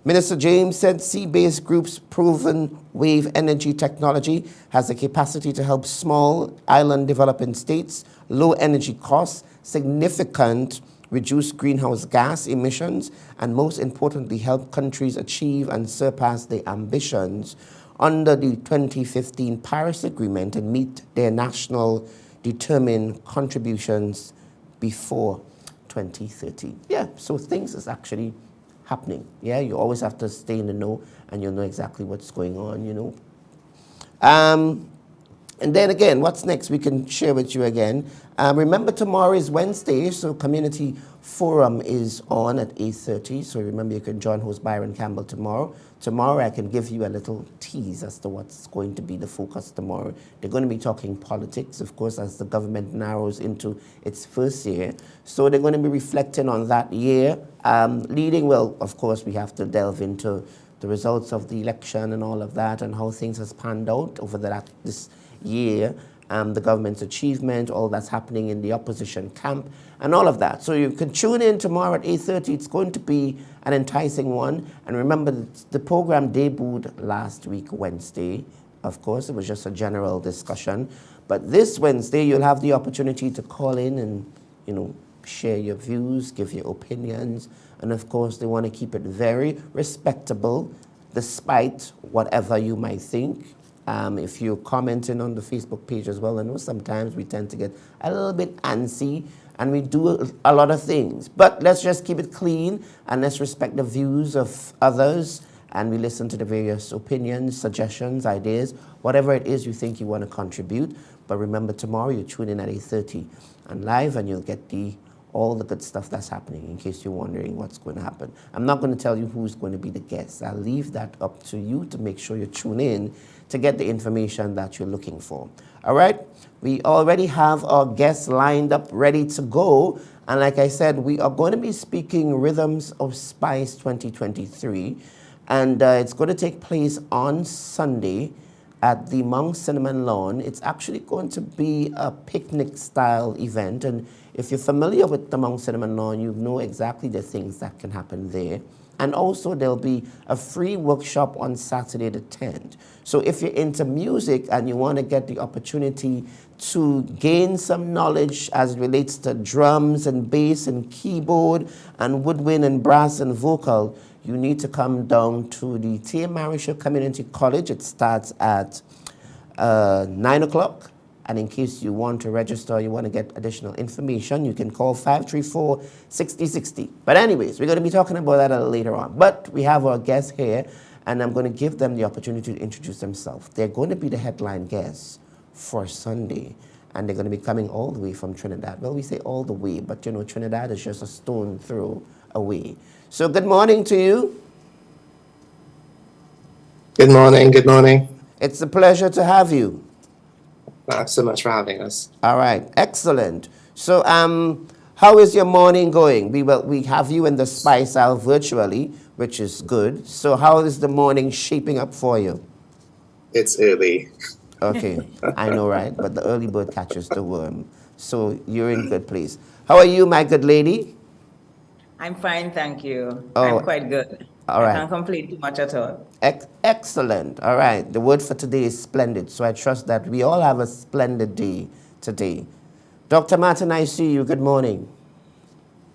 Minister James said Seabase Group's proven wave energy technology has the capacity to help small island developing states, low energy costs, significant reduced greenhouse gas emissions, and most importantly, help countries achieve and surpass their ambitions under the 2015 Paris Agreement and meet their national determined contributions before 2030. Yeah, so things is actually happening. Yeah, you always have to stay in the know and you'll know exactly what's going on, And then again, what's next? We can share with you again. Remember, tomorrow is Wednesday, so Community Forum is on at 8:30. So remember, you can join host Byron Campbell tomorrow. Tomorrow, I can give you a little tease as to what's going to be the focus tomorrow. They're going to be talking politics, of course, as the government narrows into its first year. So they're going to be reflecting on that year. Leading, well, of course, we have to delve into the results of the election and all of that and how things has panned out over this year, the government's achievement, all that's happening in the opposition camp, and all of that. So you can tune in tomorrow at 8:30. It's going to be an enticing one. And remember, the program debuted last week, Wednesday. Of course, it was just a general discussion. But this Wednesday, you'll have the opportunity to call in and, share your views, give your opinions. And of course, they want to keep it very respectable, despite whatever you might think. If you're commenting on the Facebook page as well, I know sometimes we tend to get a little bit antsy and we do a lot of things. But let's just keep it clean and let's respect the views of others and we listen to the various opinions, suggestions, ideas, whatever it is you think you want to contribute. But remember, tomorrow you tune in at 8:30 and live and you'll get all the good stuff that's happening, in case you're wondering what's going to happen. I'm not going to tell you who's going to be the guest. I'll leave that up to you to make sure you tune in to get the information that you're looking for. All right? We already have our guests lined up, ready to go. And like I said, we are going to be speaking Rhythms of Spice 2023. And it's going to take place on Sunday at the Mount Cinnamon Lawn. It's actually going to be a picnic-style event. And if you're familiar with the Mount Cinnamon Lawn, you know exactly the things that can happen there. And also there'll be a free workshop on Saturday the 10th. So if you're into music and you want to get the opportunity to gain some knowledge as it relates to drums and bass and keyboard and woodwind and brass and vocal, you need to come down to the T.A. Marisha Community College. It starts at 9 o'clock. And in case you want to register, you want to get additional information, you can call 534-6060. But anyways, we're going to be talking about that a little later on. But we have our guests here, and I'm going to give them the opportunity to introduce themselves. They're going to be the headline guests for Sunday, and they're going to be coming all the way from Trinidad. Well, we say all the way, but you know, Trinidad is just a stone throw away. So good morning to you. Good morning, good morning. It's a pleasure to have you. Thanks so much for having us. All right, excellent. So, how is your morning going? We have you in the Spice Isle virtually, which is good. So, how is the morning shaping up for you? It's early. Okay, I know, right? But the early bird catches the worm. So, you're in good place. How are you, my good lady? I'm fine, thank you. Oh, I'm quite good. all right. I can't complain too much at all. Excellent. All right. The word for today is splendid. So I trust that we all have a splendid day today. Dr. Martin, I see you. Good morning.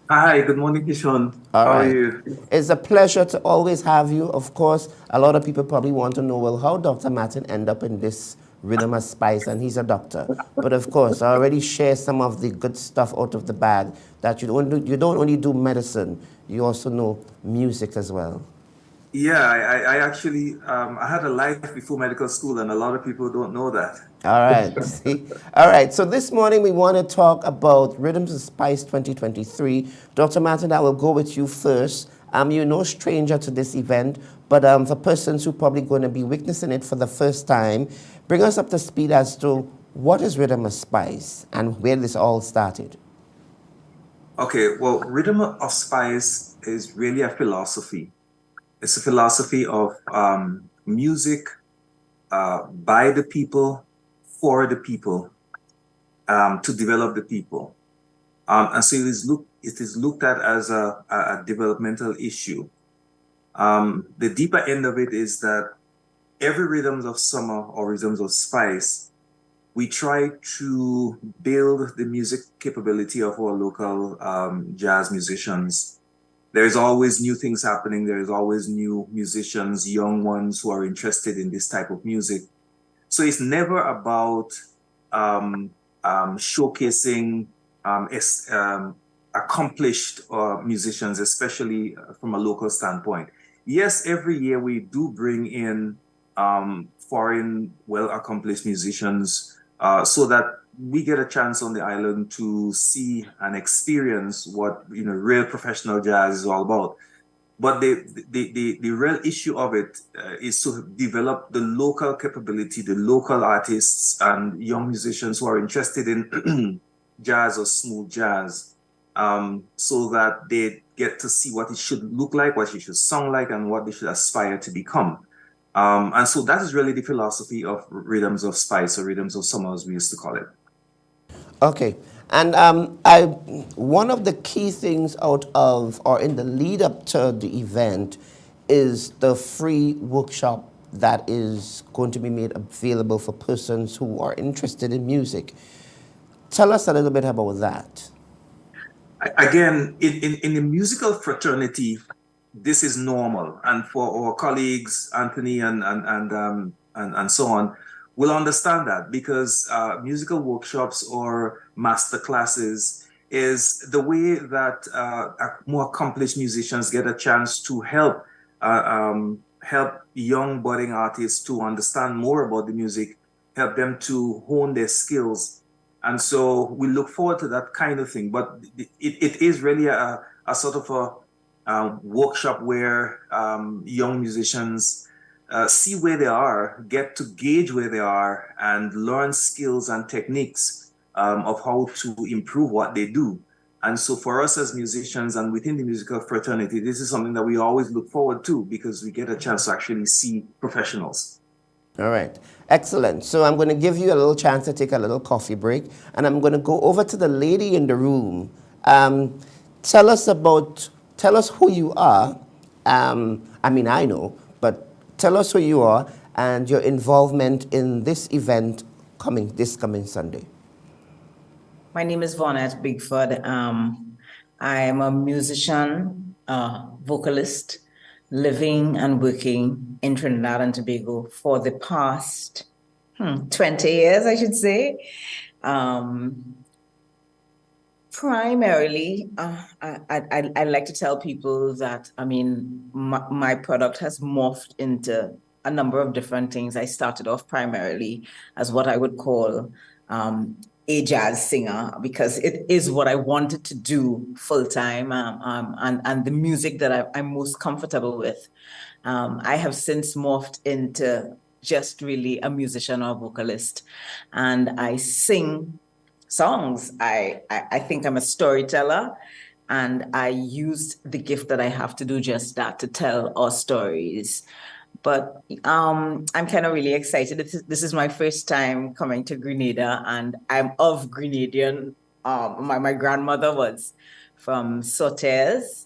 Hi, good morning, Kishon. All How right. are you? It's a pleasure to always have you. Of course, a lot of people probably want to know, well, how Dr. Martin end up in this rhythm of spice, and he's a doctor. But of course, I already share some of the good stuff out of the bag, that you don't only do medicine, you also know music as well. Yeah, I actually, I had a life before medical school, and a lot of people don't know that. All right. See? All right. So this morning we want to talk about Rhythms of Spice 2023. Dr. Martin, I will go with you first. You're no stranger to this event, but for persons who are probably going to be witnessing it for the first time, bring us up to speed as to what is Rhythm of Spice and where this all started. Okay, well, Rhythm of Spice is really a philosophy. It's a philosophy of music by the people, for the people, to develop the people. And so it is looked at as a developmental issue. The deeper end of it is that every Rhythms of Summer or Rhythms of Spice, we try to build the music capability of our local jazz musicians. There's always new things happening. There's always new musicians, young ones who are interested in this type of music. So it's never about showcasing accomplished musicians, especially from a local standpoint. Yes, every year we do bring in foreign, well-accomplished musicians so that we get a chance on the island to see and experience what real professional jazz is all about. But the real issue of it is to develop the local capability, the local artists and young musicians who are interested in jazz or smooth jazz, so that they get to see what it should look like, what it should sound like, and what they should aspire to become. And so that is really the philosophy of Rhythms of Spice, or Rhythms of Summer, as we used to call it. Okay. And one of the key things out of, or in the lead up to the event, is the free workshop that is going to be made available for persons who are interested in music. Tell us a little bit about that. Again, in the musical fraternity, this is normal. And for our colleagues, Anthony and so on, will understand that, because musical workshops or master classes is the way that more accomplished musicians get a chance to help young budding artists to understand more about the music, help them to hone their skills. And so we look forward to that kind of thing. But it is really a sort of a workshop where young musicians see where they are, get to gauge where they are, and learn skills and techniques of how to improve what they do. And so for us as musicians and within the musical fraternity, this is something that we always look forward to, because we get a chance to actually see professionals. All right. Excellent. So I'm going to give you a little chance to take a little coffee break, and I'm going to go over to the lady in the room. Tell us who you are, I mean, I know, but tell us who you are and your involvement in this event this coming Sunday. My name is Vonette Bigford. I am a musician, vocalist, living and working in Trinidad and Tobago for the past 20 years, I should say. Primarily, I like to tell people that, I mean, my product has morphed into a number of different things. I started off primarily as what I would call a jazz singer, because it is what I wanted to do full time, and the music that I'm most comfortable with. I have since morphed into just really a musician or vocalist, and I sing songs. I think I'm a storyteller, and I used the gift that I have to do just that, to tell our stories. But I'm kind of really excited. This is my first time coming to Grenada, and I'm of Grenadian. My grandmother was from Sortes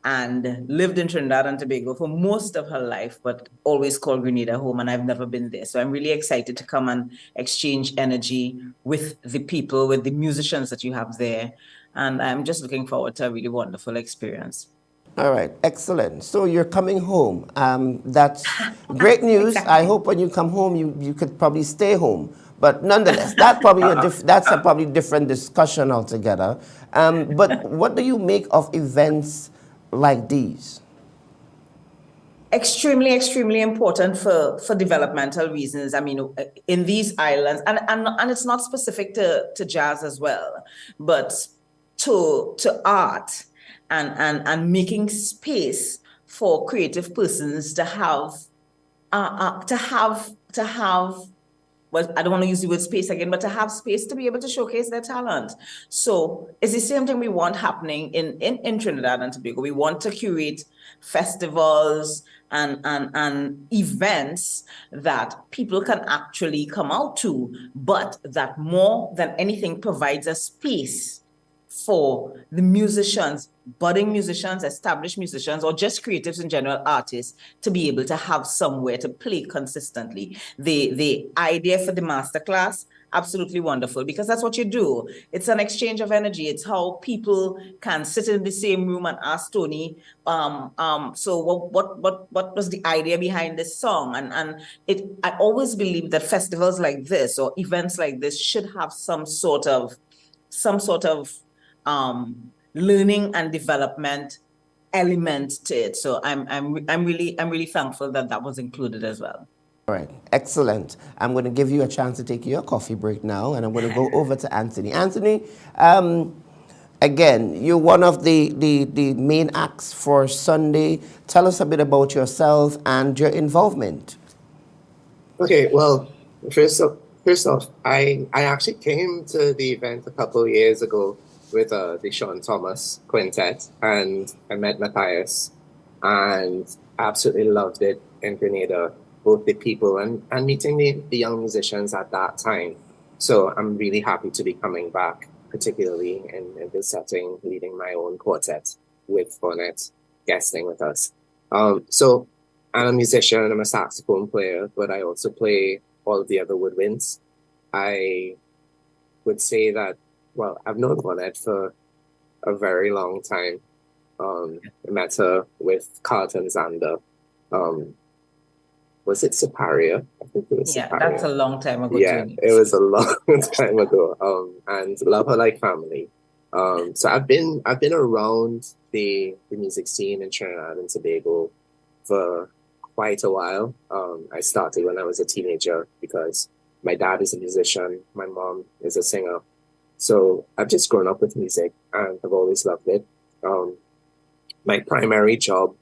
and lived in Trinidad and Tobago for most of her life, but always called Grenada home, and I've never been there. So I'm really excited to come and exchange energy with the people, with the musicians that you have there. And I'm just looking forward to a really wonderful experience. All right, excellent. So you're coming home. That's great news. Exactly. I hope when you come home, you could probably stay home. But nonetheless, that's probably a probably different discussion altogether. But what do you make of events like these? Extremely, extremely important for developmental reasons. I mean, in these islands, and it's not specific to jazz as well, but to art. And making space for creative persons to have, well, I don't want to use the word space again, but to have space to be able to showcase their talent. So it's the same thing we want happening in Trinidad and Tobago. We want to curate festivals and events that people can actually come out to, but that more than anything provides a space for the musicians, budding musicians, established musicians, or just creatives in general, artists, to be able to have somewhere to play consistently. The idea for the masterclass, absolutely wonderful, because that's what you do. It's an exchange of energy. It's how people can sit in the same room and ask Tony, so what was the idea behind this song? And I always believe that festivals like this or events like this should have some sort of learning and development element to it. So I'm really thankful that was included as well. All right, excellent. I'm going to give you a chance to take your coffee break now, and I'm going to go over to Anthony. Anthony, again, you're one of the main acts for Sunday. Tell us a bit about yourself and your involvement. Okay, well, first off, I actually came to the event a couple of years ago with the Sean Thomas Quintet, and I met Matthias and absolutely loved it in Grenada, both the people and meeting the young musicians at that time. So I'm really happy to be coming back, particularly in this setting, leading my own quartet with Vonette guesting with us. So I'm a musician, I'm a saxophone player, but I also play all of the other woodwinds. I would say that, well, I've known Vonette for a very long time. I met her with Carlton Zander. Was it Siparia? I think it was Siparia. That's a long time ago. Yeah, it was a long time ago. And love her like family. So I've been around the music scene in Trinidad and Tobago for quite a while. I started when I was a teenager because my dad is a musician, my mom is a singer. So I've just grown up with music and I've always loved it. My primary job,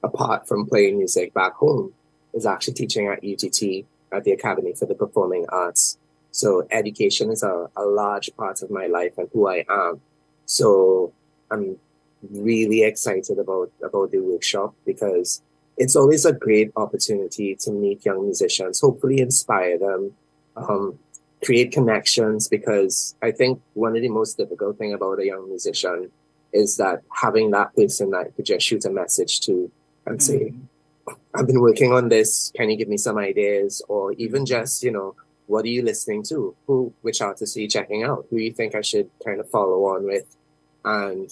apart from playing music back home, is actually teaching at UTT at the Academy for the Performing Arts. So education is a large part of my life and who I am. So I'm really excited about the workshop because it's always a great opportunity to meet young musicians, hopefully inspire them, create connections, because I think one of the most difficult thing about a young musician is that having that person that you could just shoot a message to and say, I've been working on this. Can you give me some ideas? Or even just, what are you listening to? Which artists are you checking out? Who you think I should kind of follow on with? And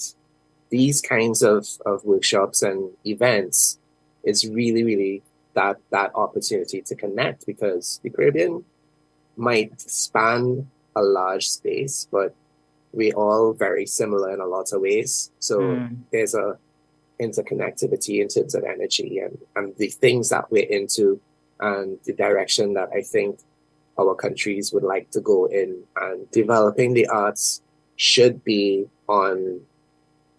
these kinds of workshops and events is really, really that opportunity to connect, because the Caribbean might span a large space, but we're all very similar in a lot of ways. So there's a interconnectivity in terms of energy and the things that we're into and the direction that I think our countries would like to go in. And developing the arts should be on,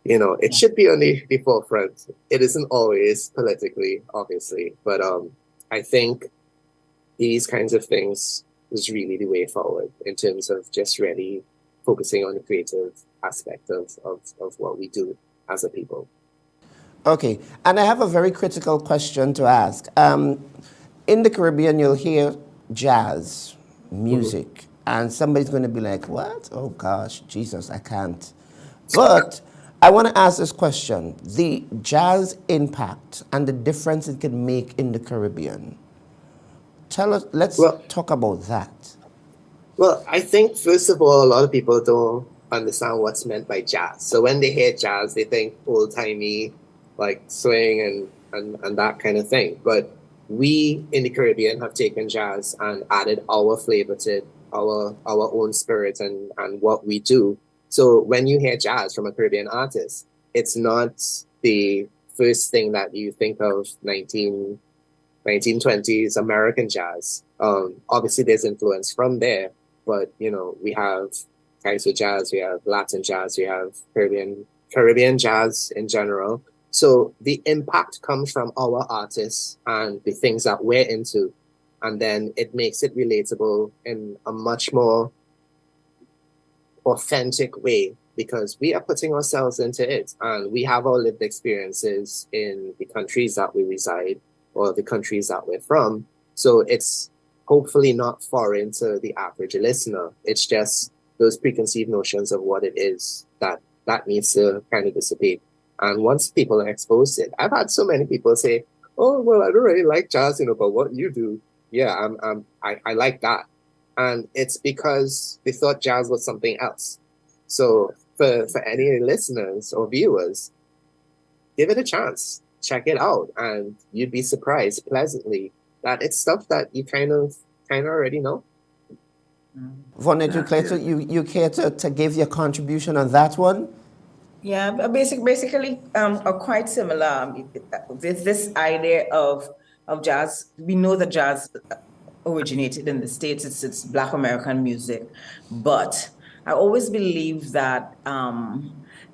it should be on the forefront. It isn't always politically, obviously, but I think these kinds of things is really the way forward in terms of just really focusing on the creative aspect of what we do as a people. Okay, and I have a very critical question to ask. In the Caribbean, you'll hear jazz music, and somebody's going to be like, what? Oh gosh, Jesus, I can't. But I want to ask this question. The jazz impact and the difference it can make in the Caribbean. Tell us, let's talk about that. Well, I think, first of all, a lot of people don't understand what's meant by jazz. So when they hear jazz, they think old-timey, like swing and that kind of thing. But we in the Caribbean have taken jazz and added our flavor to it, our own spirit and what we do. So when you hear jazz from a Caribbean artist, it's not the first thing that you think of 1920s American jazz. Obviously there's influence from there, but we have Kaiser jazz, we have Latin jazz, we have Caribbean jazz in general. So the impact comes from our artists and the things that we're into, and then it makes it relatable in a much more authentic way, because we are putting ourselves into it and we have our lived experiences in the countries that we reside or the countries that we're from. So it's hopefully not foreign to the average listener. It's just those preconceived notions of what it is that needs to kind of dissipate. And once people are exposed to it, I've had so many people say, oh, well, I don't really like jazz, but what you do, yeah, I like that. And it's because they thought jazz was something else. So for any listeners or viewers, give it a chance, check it out, and you'd be surprised pleasantly that it's stuff that you kind of already know. Vonnet, you care to give your contribution on that one? Yeah, basically, are quite similar. This idea of jazz. We know that jazz originated in the States. It's Black American music, but I always believe that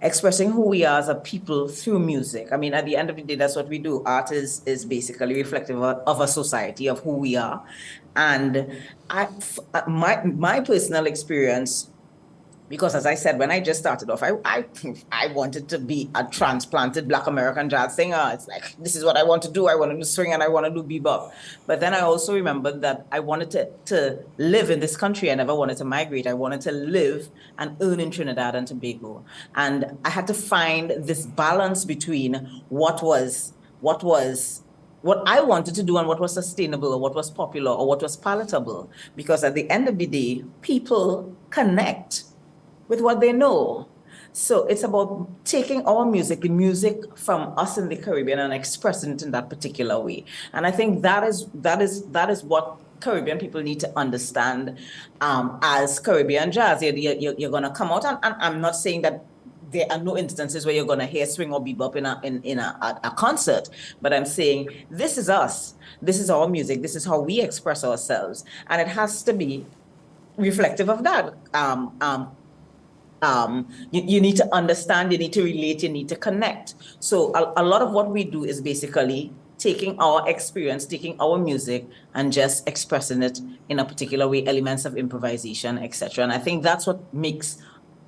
expressing who we are as a people through music. I mean, at the end of the day, that's what we do. Art is basically reflective of a society, of who we are, and my personal experience. Because as I said, when I just started off, I wanted to be a transplanted Black American jazz singer. It's like, this is what I want to do. I want to do swing and I want to do bebop. But then I also remembered that I wanted to live in this country. I never wanted to migrate. I wanted to live and earn in Trinidad and Tobago. And I had to find this balance between what I wanted to do and what was sustainable or what was popular or what was palatable. Because at the end of the day, people connect with what they know. So it's about taking our music, the music from us in the Caribbean, and expressing it in that particular way. And I think that is what Caribbean people need to understand as Caribbean jazz. You're going to come out, and I'm not saying that there are no instances where you're going to hear swing or bebop in a concert, but I'm saying this is us. This is our music. This is how we express ourselves, and it has to be reflective of that. You need to understand, you need to relate, you need to connect. So a lot of what we do is basically taking our experience, taking our music and just expressing it in a particular way, elements of improvisation, etc. And I think that's what makes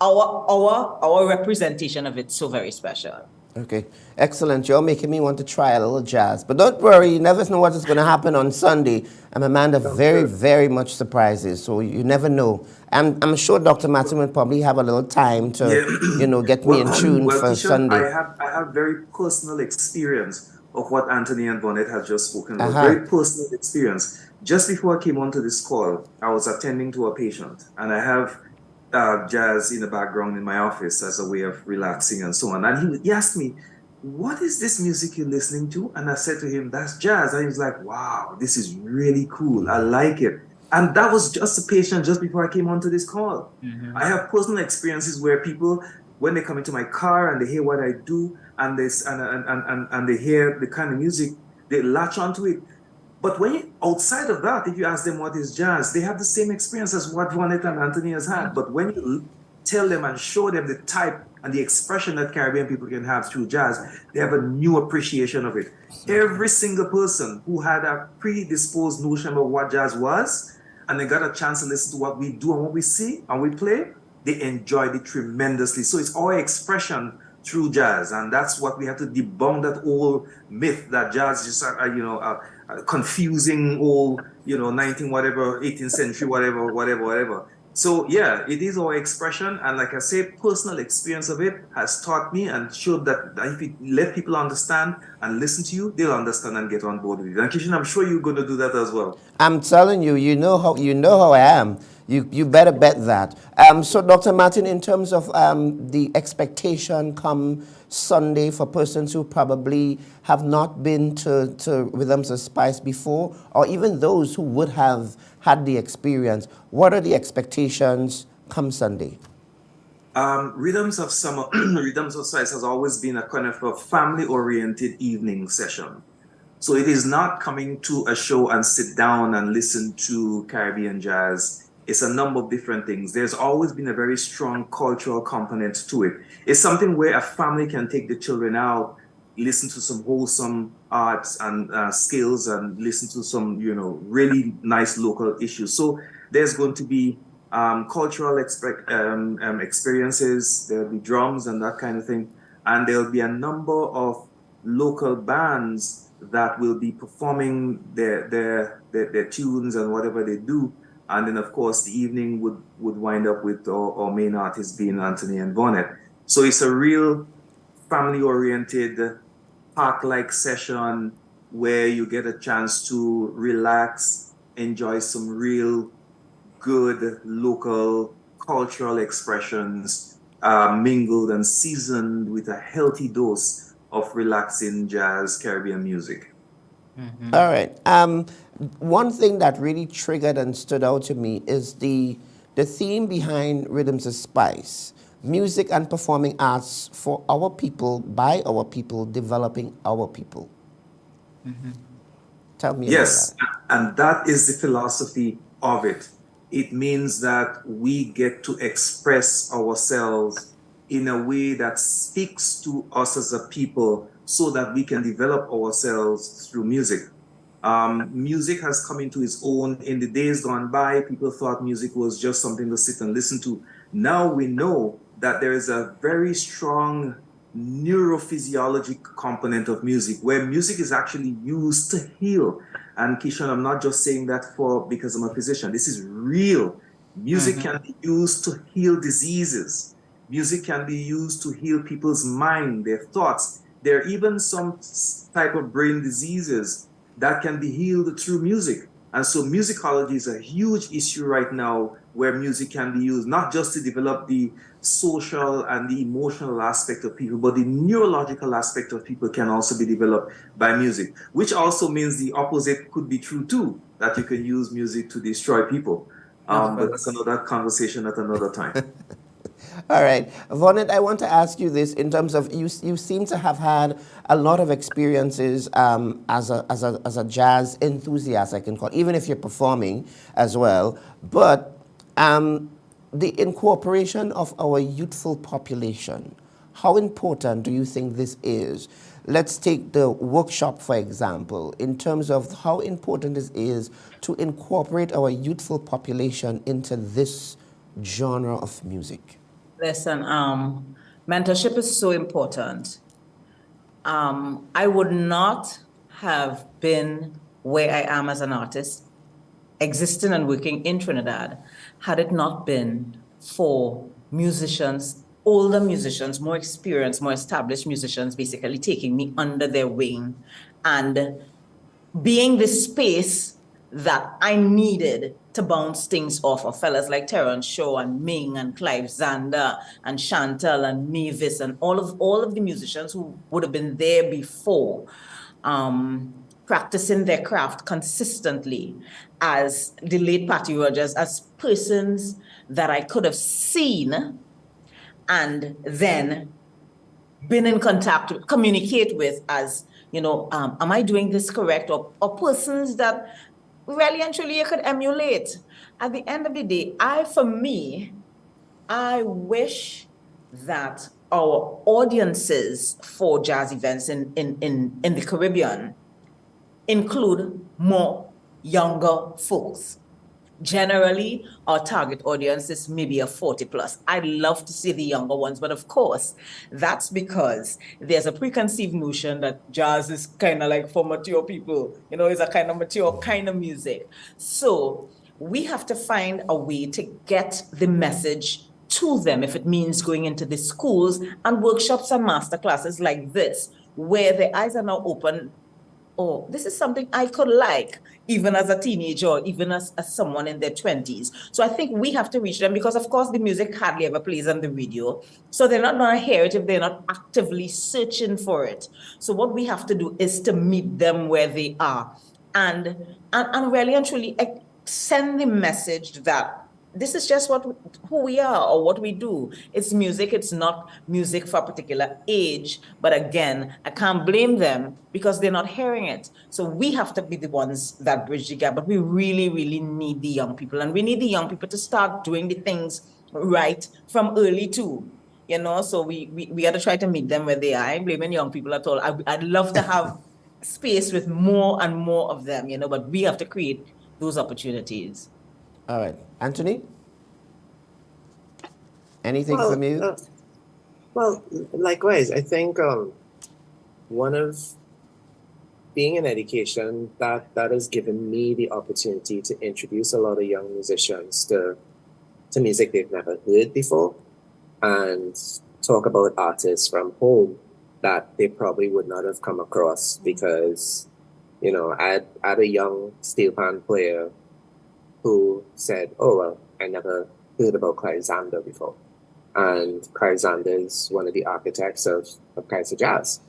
our representation of it so very special. Okay, excellent. You're making me want to try a little jazz. But don't worry, you never know what is going to happen on Sunday. I'm a man of very, very much surprises, so you never know. I'm sure Dr. Martin will probably have a little time to, get me in tune for Tisha, Sunday. I have very personal experience of what Anthony and Bonnet has just spoken about. Very personal experience. Just before I came onto this call, I was attending to a patient, and I have jazz in the background in my office as a way of relaxing and so on. And he asked me, "What is this music you're listening to?" And I said to him, "That's jazz." And he was like, "Wow, this is really cool. I like it." And that was just a patient just before I came onto this call. I have personal experiences where people, when they come into my car and they hear what I do and they hear the kind of music, they latch onto it. But outside of that, if you ask them what is jazz, they have the same experience as what Vonette and Anthony has had. But when you tell them and show them the type and the expression that Caribbean people can have through jazz, they have a new appreciation of it. Every single person who had a predisposed notion of what jazz was, and they got a chance to listen to what we do and what we see and we play, they enjoyed it tremendously. So it's our expression through jazz, and that's what we have to debunk, that old myth that jazz is confusing old, 18th century, whatever. So yeah, it is our expression, and like I say, personal experience of it has taught me and showed that if you let people understand and listen to you, they'll understand and get on board with it. And Kishan, I'm sure you're going to do that as well. I'm telling you, you know how I am. You better bet that. So Dr. Martin, in terms of the expectation come Sunday for persons who probably have not been to Rhythms of Spice before, or even those who would have had the experience, what are the expectations come Sunday? Rhythms of Spice has always been a kind of a family-oriented evening session. So it is not coming to a show and sit down and listen to Caribbean jazz. It's a number of different things. There's always been a very strong cultural component to it. It's something where a family can take the children out, listen to some wholesome arts and skills, and listen to some, really nice local issues. So there's going to be cultural experiences. There'll be drums and that kind of thing. And there'll be a number of local bands that will be performing their tunes and whatever they do. And then, of course, the evening would wind up with our main artists being Anthony and Bonnet. So it's a real family-oriented, park-like session where you get a chance to relax, enjoy some real good local cultural expressions, mingled and seasoned with a healthy dose of relaxing jazz Caribbean music. Mm-hmm. All right. One thing that really triggered and stood out to me is the theme behind Rhythms of Spice. Music and performing arts for our people, by our people, developing our people. Mm-hmm. Tell me yes, about that. And that is the philosophy of it. It means that we get to express ourselves in a way that speaks to us as a people so that we can develop ourselves through music. Music has come into its own. In the days gone by, people thought music was just something to sit and listen to. Now we know that there is a very strong neurophysiologic component of music, where music is actually used to heal. And Kishan, I'm not just saying that because I'm a physician. This is real. Music can be used to heal diseases. Music can be used to heal people's mind, their thoughts. There are even some type of brain diseases that can be healed through music. And so musicology is a huge issue right now, where music can be used not just to develop the social and the emotional aspect of people, but the neurological aspect of people can also be developed by music, which also means the opposite could be true too, that you can use music to destroy people. But that's another conversation at another time. All right. Vonette, I want to ask you this in terms of, you seem to have had a lot of experiences as a jazz enthusiast, I can call it, even if you're performing as well. But the incorporation of our youthful population, how important do you think this is? Let's take the workshop, for example, in terms of how important it is to incorporate our youthful population into this genre of music. Listen, mentorship is so important. I would not have been where I am as an artist, existing and working in Trinidad, had it not been for musicians, older musicians, more experienced, more established musicians, basically taking me under their wing and being the space that I needed to bounce things off of fellas like Terrence Shaw and Ming and Clive Zander and Chantal and Mavis and all of the musicians who would have been there before, practicing their craft consistently, as the late Patty Rogers, as persons that I could have seen and then been in contact with, communicate with as, am I doing this correct? Or persons that really and truly you could emulate. At the end of the day, I wish that our audiences for jazz events in the Caribbean include more younger folks. Generally, our target audience is maybe a 40 plus. I'd love to see the younger ones, but of course, that's because there's a preconceived notion that jazz is kind of like for mature people, it's a kind of mature kind of music. So we have to find a way to get the message to them, if it means going into the schools and workshops and master classes like this, where their eyes are now open. Oh, this is something I could like, even as a teenager or even as someone in their 20s. So I think we have to reach them because, of course, the music hardly ever plays on the radio. So they're not going to hear it if they're not actively searching for it. So what we have to do is to meet them where they are and really and truly send the message that this is just who we are or what we do. It's music. It's not music for a particular age. But again, I can't blame them because they're not hearing it. So we have to be the ones that bridge the gap. But we really, really need the young people. And we need the young people to start doing the things right from early too. So we got to try to meet them where they are. I ain't blaming young people at all. I'd love to have space with more and more of them, but we have to create those opportunities. All right. Anthony? Anything from you? Well, likewise, I think one of being in education, that has given me the opportunity to introduce a lot of young musicians to music they've never heard before and talk about artists from home that they probably would not have come across because, I had a young steel pan player who said, oh, well, I never heard about Clive Zander before. And Clive Zander is one of the architects of Kaiser Jazz.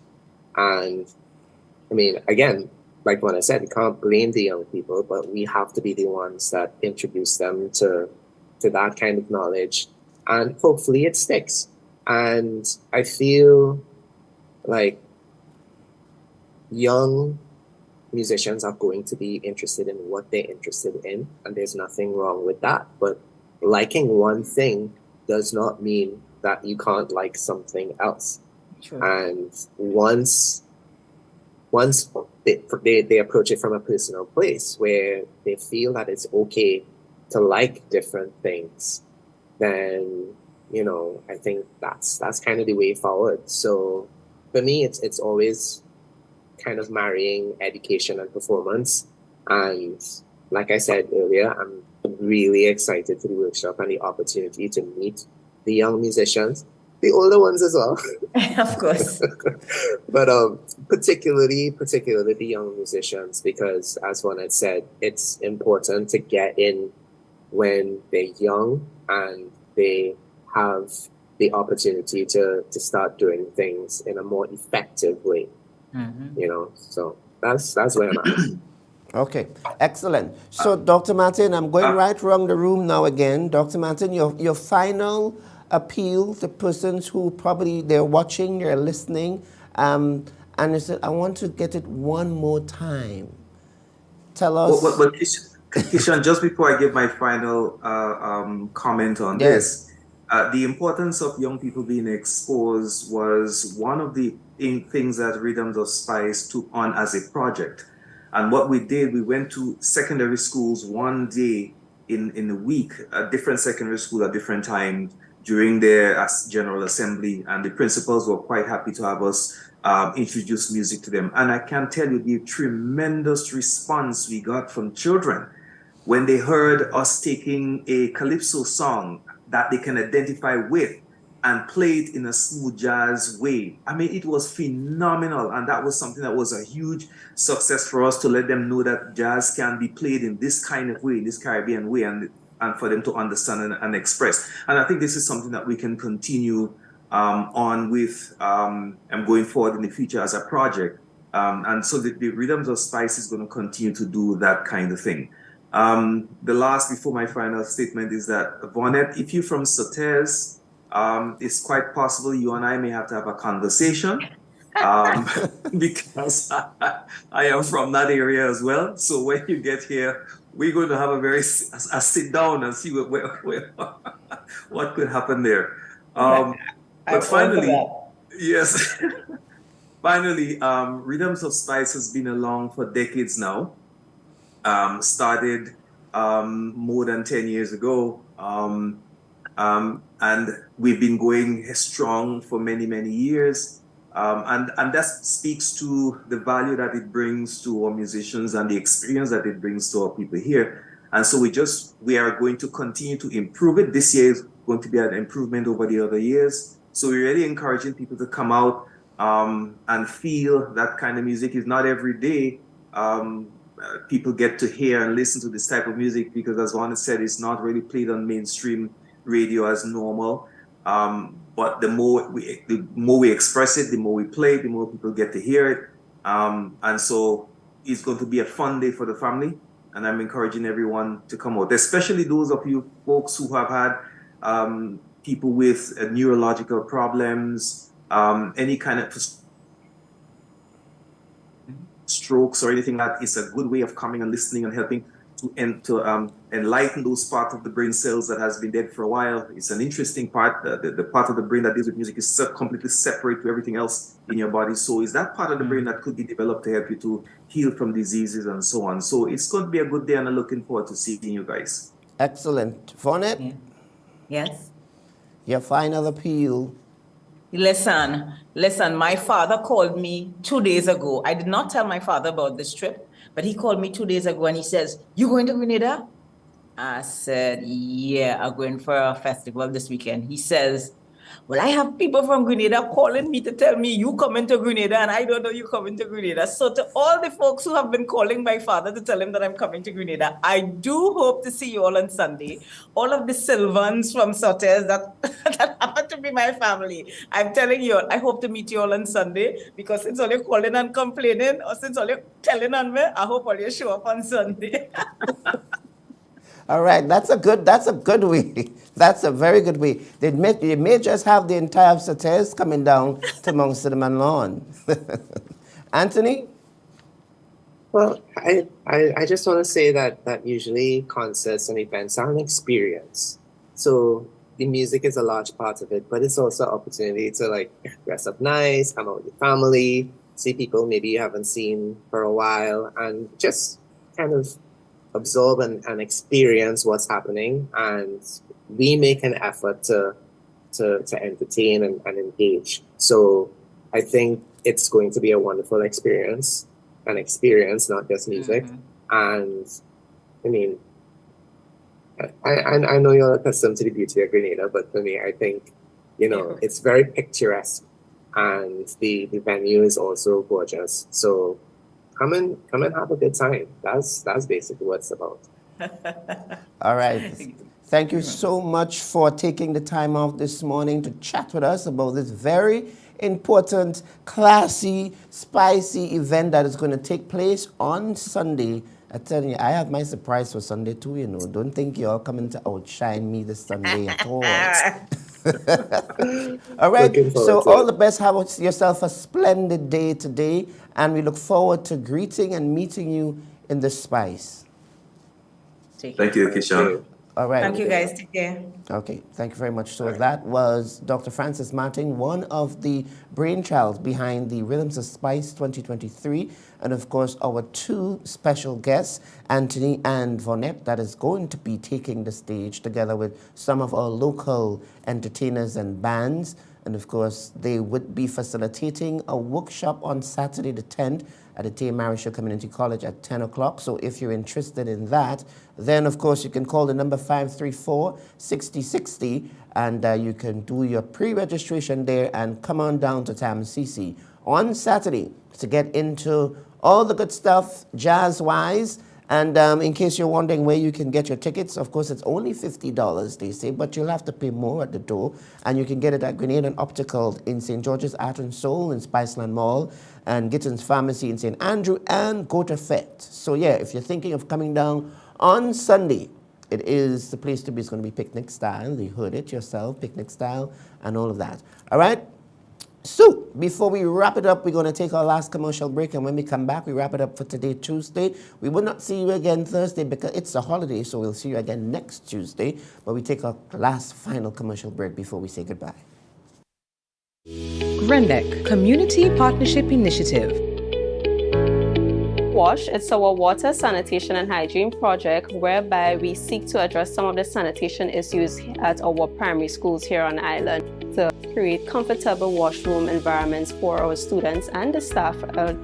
And I mean, again, like what I said, you can't blame the young people, but we have to be the ones that introduce them to that kind of knowledge. And hopefully it sticks. And I feel like young musicians are going to be interested in what they're interested in, and there's nothing wrong with that. But liking one thing does not mean that you can't like something else. Sure. And once they approach it from a personal place where they feel that it's okay to like different things, then I think that's kind of the way forward. So for me, it's always kind of marrying education and performance. And like I said earlier, I'm really excited for the workshop and the opportunity to meet the young musicians, the older ones as well. Of course. But particularly the young musicians, because as one had said, it's important to get in when they're young and they have the opportunity to start doing things in a more effective way. Mm-hmm. So that's where I'm at. Okay, excellent. So, Dr. Martin, I'm going right around the room now again. Dr. Martin, your final appeal to persons who probably they're watching, they're listening, and I said, I want to get it one more time. Tell us. Well, Kishan, just before I give my final comment on this, the importance of young people being exposed was one of the things that Rhythms of Spice took on as a project. And what we did, we went to secondary schools one day in a week, a different secondary school at different times during their General Assembly. And the principals were quite happy to have us introduce music to them. And I can tell you the tremendous response we got from children when they heard us taking a calypso song that they can identify with and play it in a smooth jazz way. I mean, it was phenomenal, and that was something that was a huge success for us, to let them know that jazz can be played in this kind of way, in this Caribbean way, and for them to understand and express. And I think this is something that we can continue on with and going forward in the future as a project. And so the Rhythms of Spice is going to continue to do that kind of thing. The last, before my final statement, is that, Vonette, if you're from Sotez, it's quite possible you and I may have to have a conversation, because I am from that area as well. So when you get here, we're going to have a sit down and see what could happen there. But finally, yes, finally, Rhythms of Spice has been along for decades now. Started more than 10 years ago. And we've been going strong for many, many years. And that speaks to the value that it brings to our musicians and the experience that it brings to our people here. And so we are going to continue to improve it. This year is going to be an improvement over the other years. So we're really encouraging people to come out and feel that kind of music. Is not every day people get to hear and listen to this type of music, because, as Juan said, it's not really played on mainstream radio as normal. But the more we express it, the more we play, the more people get to hear it. And so it's going to be a fun day for the family. And I'm encouraging everyone to come out, especially those of you folks who have had people with neurological problems, any kind of strokes or anything. That is a good way of coming and listening and helping to enlighten those parts of the brain cells that has been dead for a while. It's an interesting part. The part of the brain that deals with music is completely separate to everything else in your body. So is that part of the brain that could be developed to help you to heal from diseases and so on. So it's going to be a good day, and I'm looking forward to seeing you guys. Excellent. Vonette? Yes? Your final appeal. Listen, my father called me 2 days ago. I did not tell my father about this trip, but he called me 2 days ago and he says, "You going to Grenada?" I said, "Yeah, I'm going for a festival this weekend." He says, "Well, I have people from Grenada calling me to tell me you coming to Grenada, and I don't know you coming to Grenada." So to all the folks who have been calling my father to tell him that I'm coming to Grenada, I do hope to see you all on Sunday. All of the Sylvans from Sotez that happen to be my family. I'm telling you, I hope to meet you all on Sunday, because since all you're calling and complaining, or since all you're telling on me, I hope all you show up on Sunday. All right, that's a good way. That's a very good way. They may just have the entire Sotez coming down to Mount Cinnamon Lawn. Anthony? Well, I just want to say that usually concerts and events are an experience. So the music is a large part of it, but it's also an opportunity to like dress up nice, come out with your family, see people maybe you haven't seen for a while, and just kind of absorb and experience what's happening. And we make an effort to entertain and engage. So I think it's going to be a wonderful experience, not just music. And I mean, I know you're accustomed to the beauty of Grenada, but for me, I think, it's very picturesque, and the venue is also gorgeous. So come and have a good time. That's basically what it's about. All right. Thank you so much for taking the time off this morning to chat with us about this very important, classy, spicy event that is going to take place on Sunday. I tell you, I have my surprise for Sunday too, Don't think you're all coming to outshine me this Sunday at all. All right, so all the best. Have yourself a splendid day today, and we look forward to greeting and meeting you in the Spice. Thank you, Kishan. All right. Thank you, guys. Take care. Okay, thank you very much. So that was Dr. Francis Martin, one of the brainchilds behind the Rhythms of Spice 2023. And of course, our two special guests, Anthony and Vonette, that is going to be taking the stage together with some of our local entertainers and bands. And of course, they would be facilitating a workshop on Saturday the 10th at the Tay Marisha Community College at 10 o'clock. So if you're interested in that, then of course you can call the number 534-6060 and you can do your pre-registration there and come on down to TAMCC on Saturday to get into all the good stuff jazz-wise. And in case you're wondering where you can get your tickets, of course, it's only $50, they say, but you'll have to pay more at the door. And you can get it at Grenada Optical in St. George's Art and Soul in Spiceland Mall and Gittins Pharmacy in St. Andrew and Go to Fete. So, yeah, if you're thinking of coming down on Sunday, it is the place to be. It's going to be picnic style. You heard it yourself, picnic style and all of that. All right? So, before we wrap it up, we're going to take our last commercial break, and when we come back, we wrap it up for today, Tuesday. We will not see you again Thursday because it's a holiday, so we'll see you again next Tuesday, but we take our last final commercial break before we say goodbye. GRENLEC Community Partnership Initiative. WASH, it's our water, sanitation and hygiene project whereby we seek to address some of the sanitation issues at our primary schools here on the island to create comfortable washroom environments for our students and the staff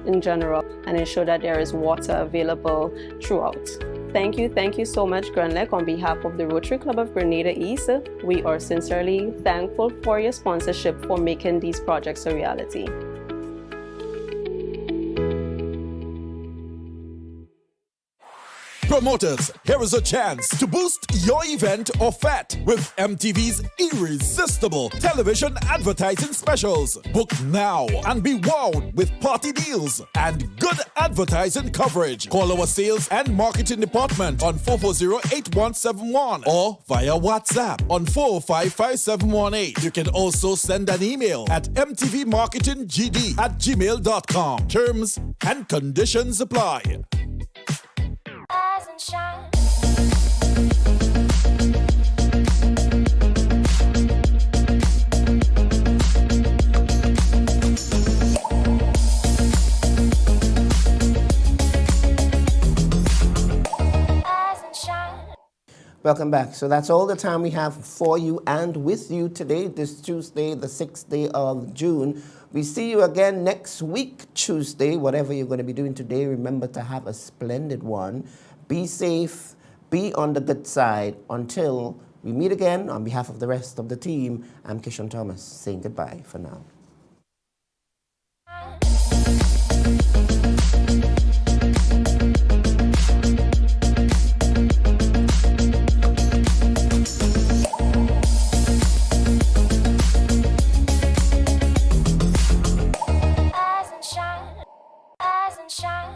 in general and ensure that there is water available throughout. Thank you so much, GRENLEC. On behalf of the Rotary Club of Grenada East, we are sincerely thankful for your sponsorship for making these projects a reality. Promoters, here is a chance to boost your event or fete with MTV's irresistible television advertising specials. Book now and be wowed with party deals and good advertising coverage. Call our sales and marketing department on 440-8171 or via WhatsApp on 455-5718. You can also send an email at mtvmarketinggd@gmail.com. Terms and conditions apply. Rise and shine. Welcome back. So that's all the time we have for you and with you today, this Tuesday, the 6th day of June. We see you again next week, Tuesday. Whatever you're going to be doing today, remember to have a splendid one. Be safe, be on the good side. Until we meet again, on behalf of the rest of the team, I'm Kishon Thomas saying goodbye for now. Rise and shine.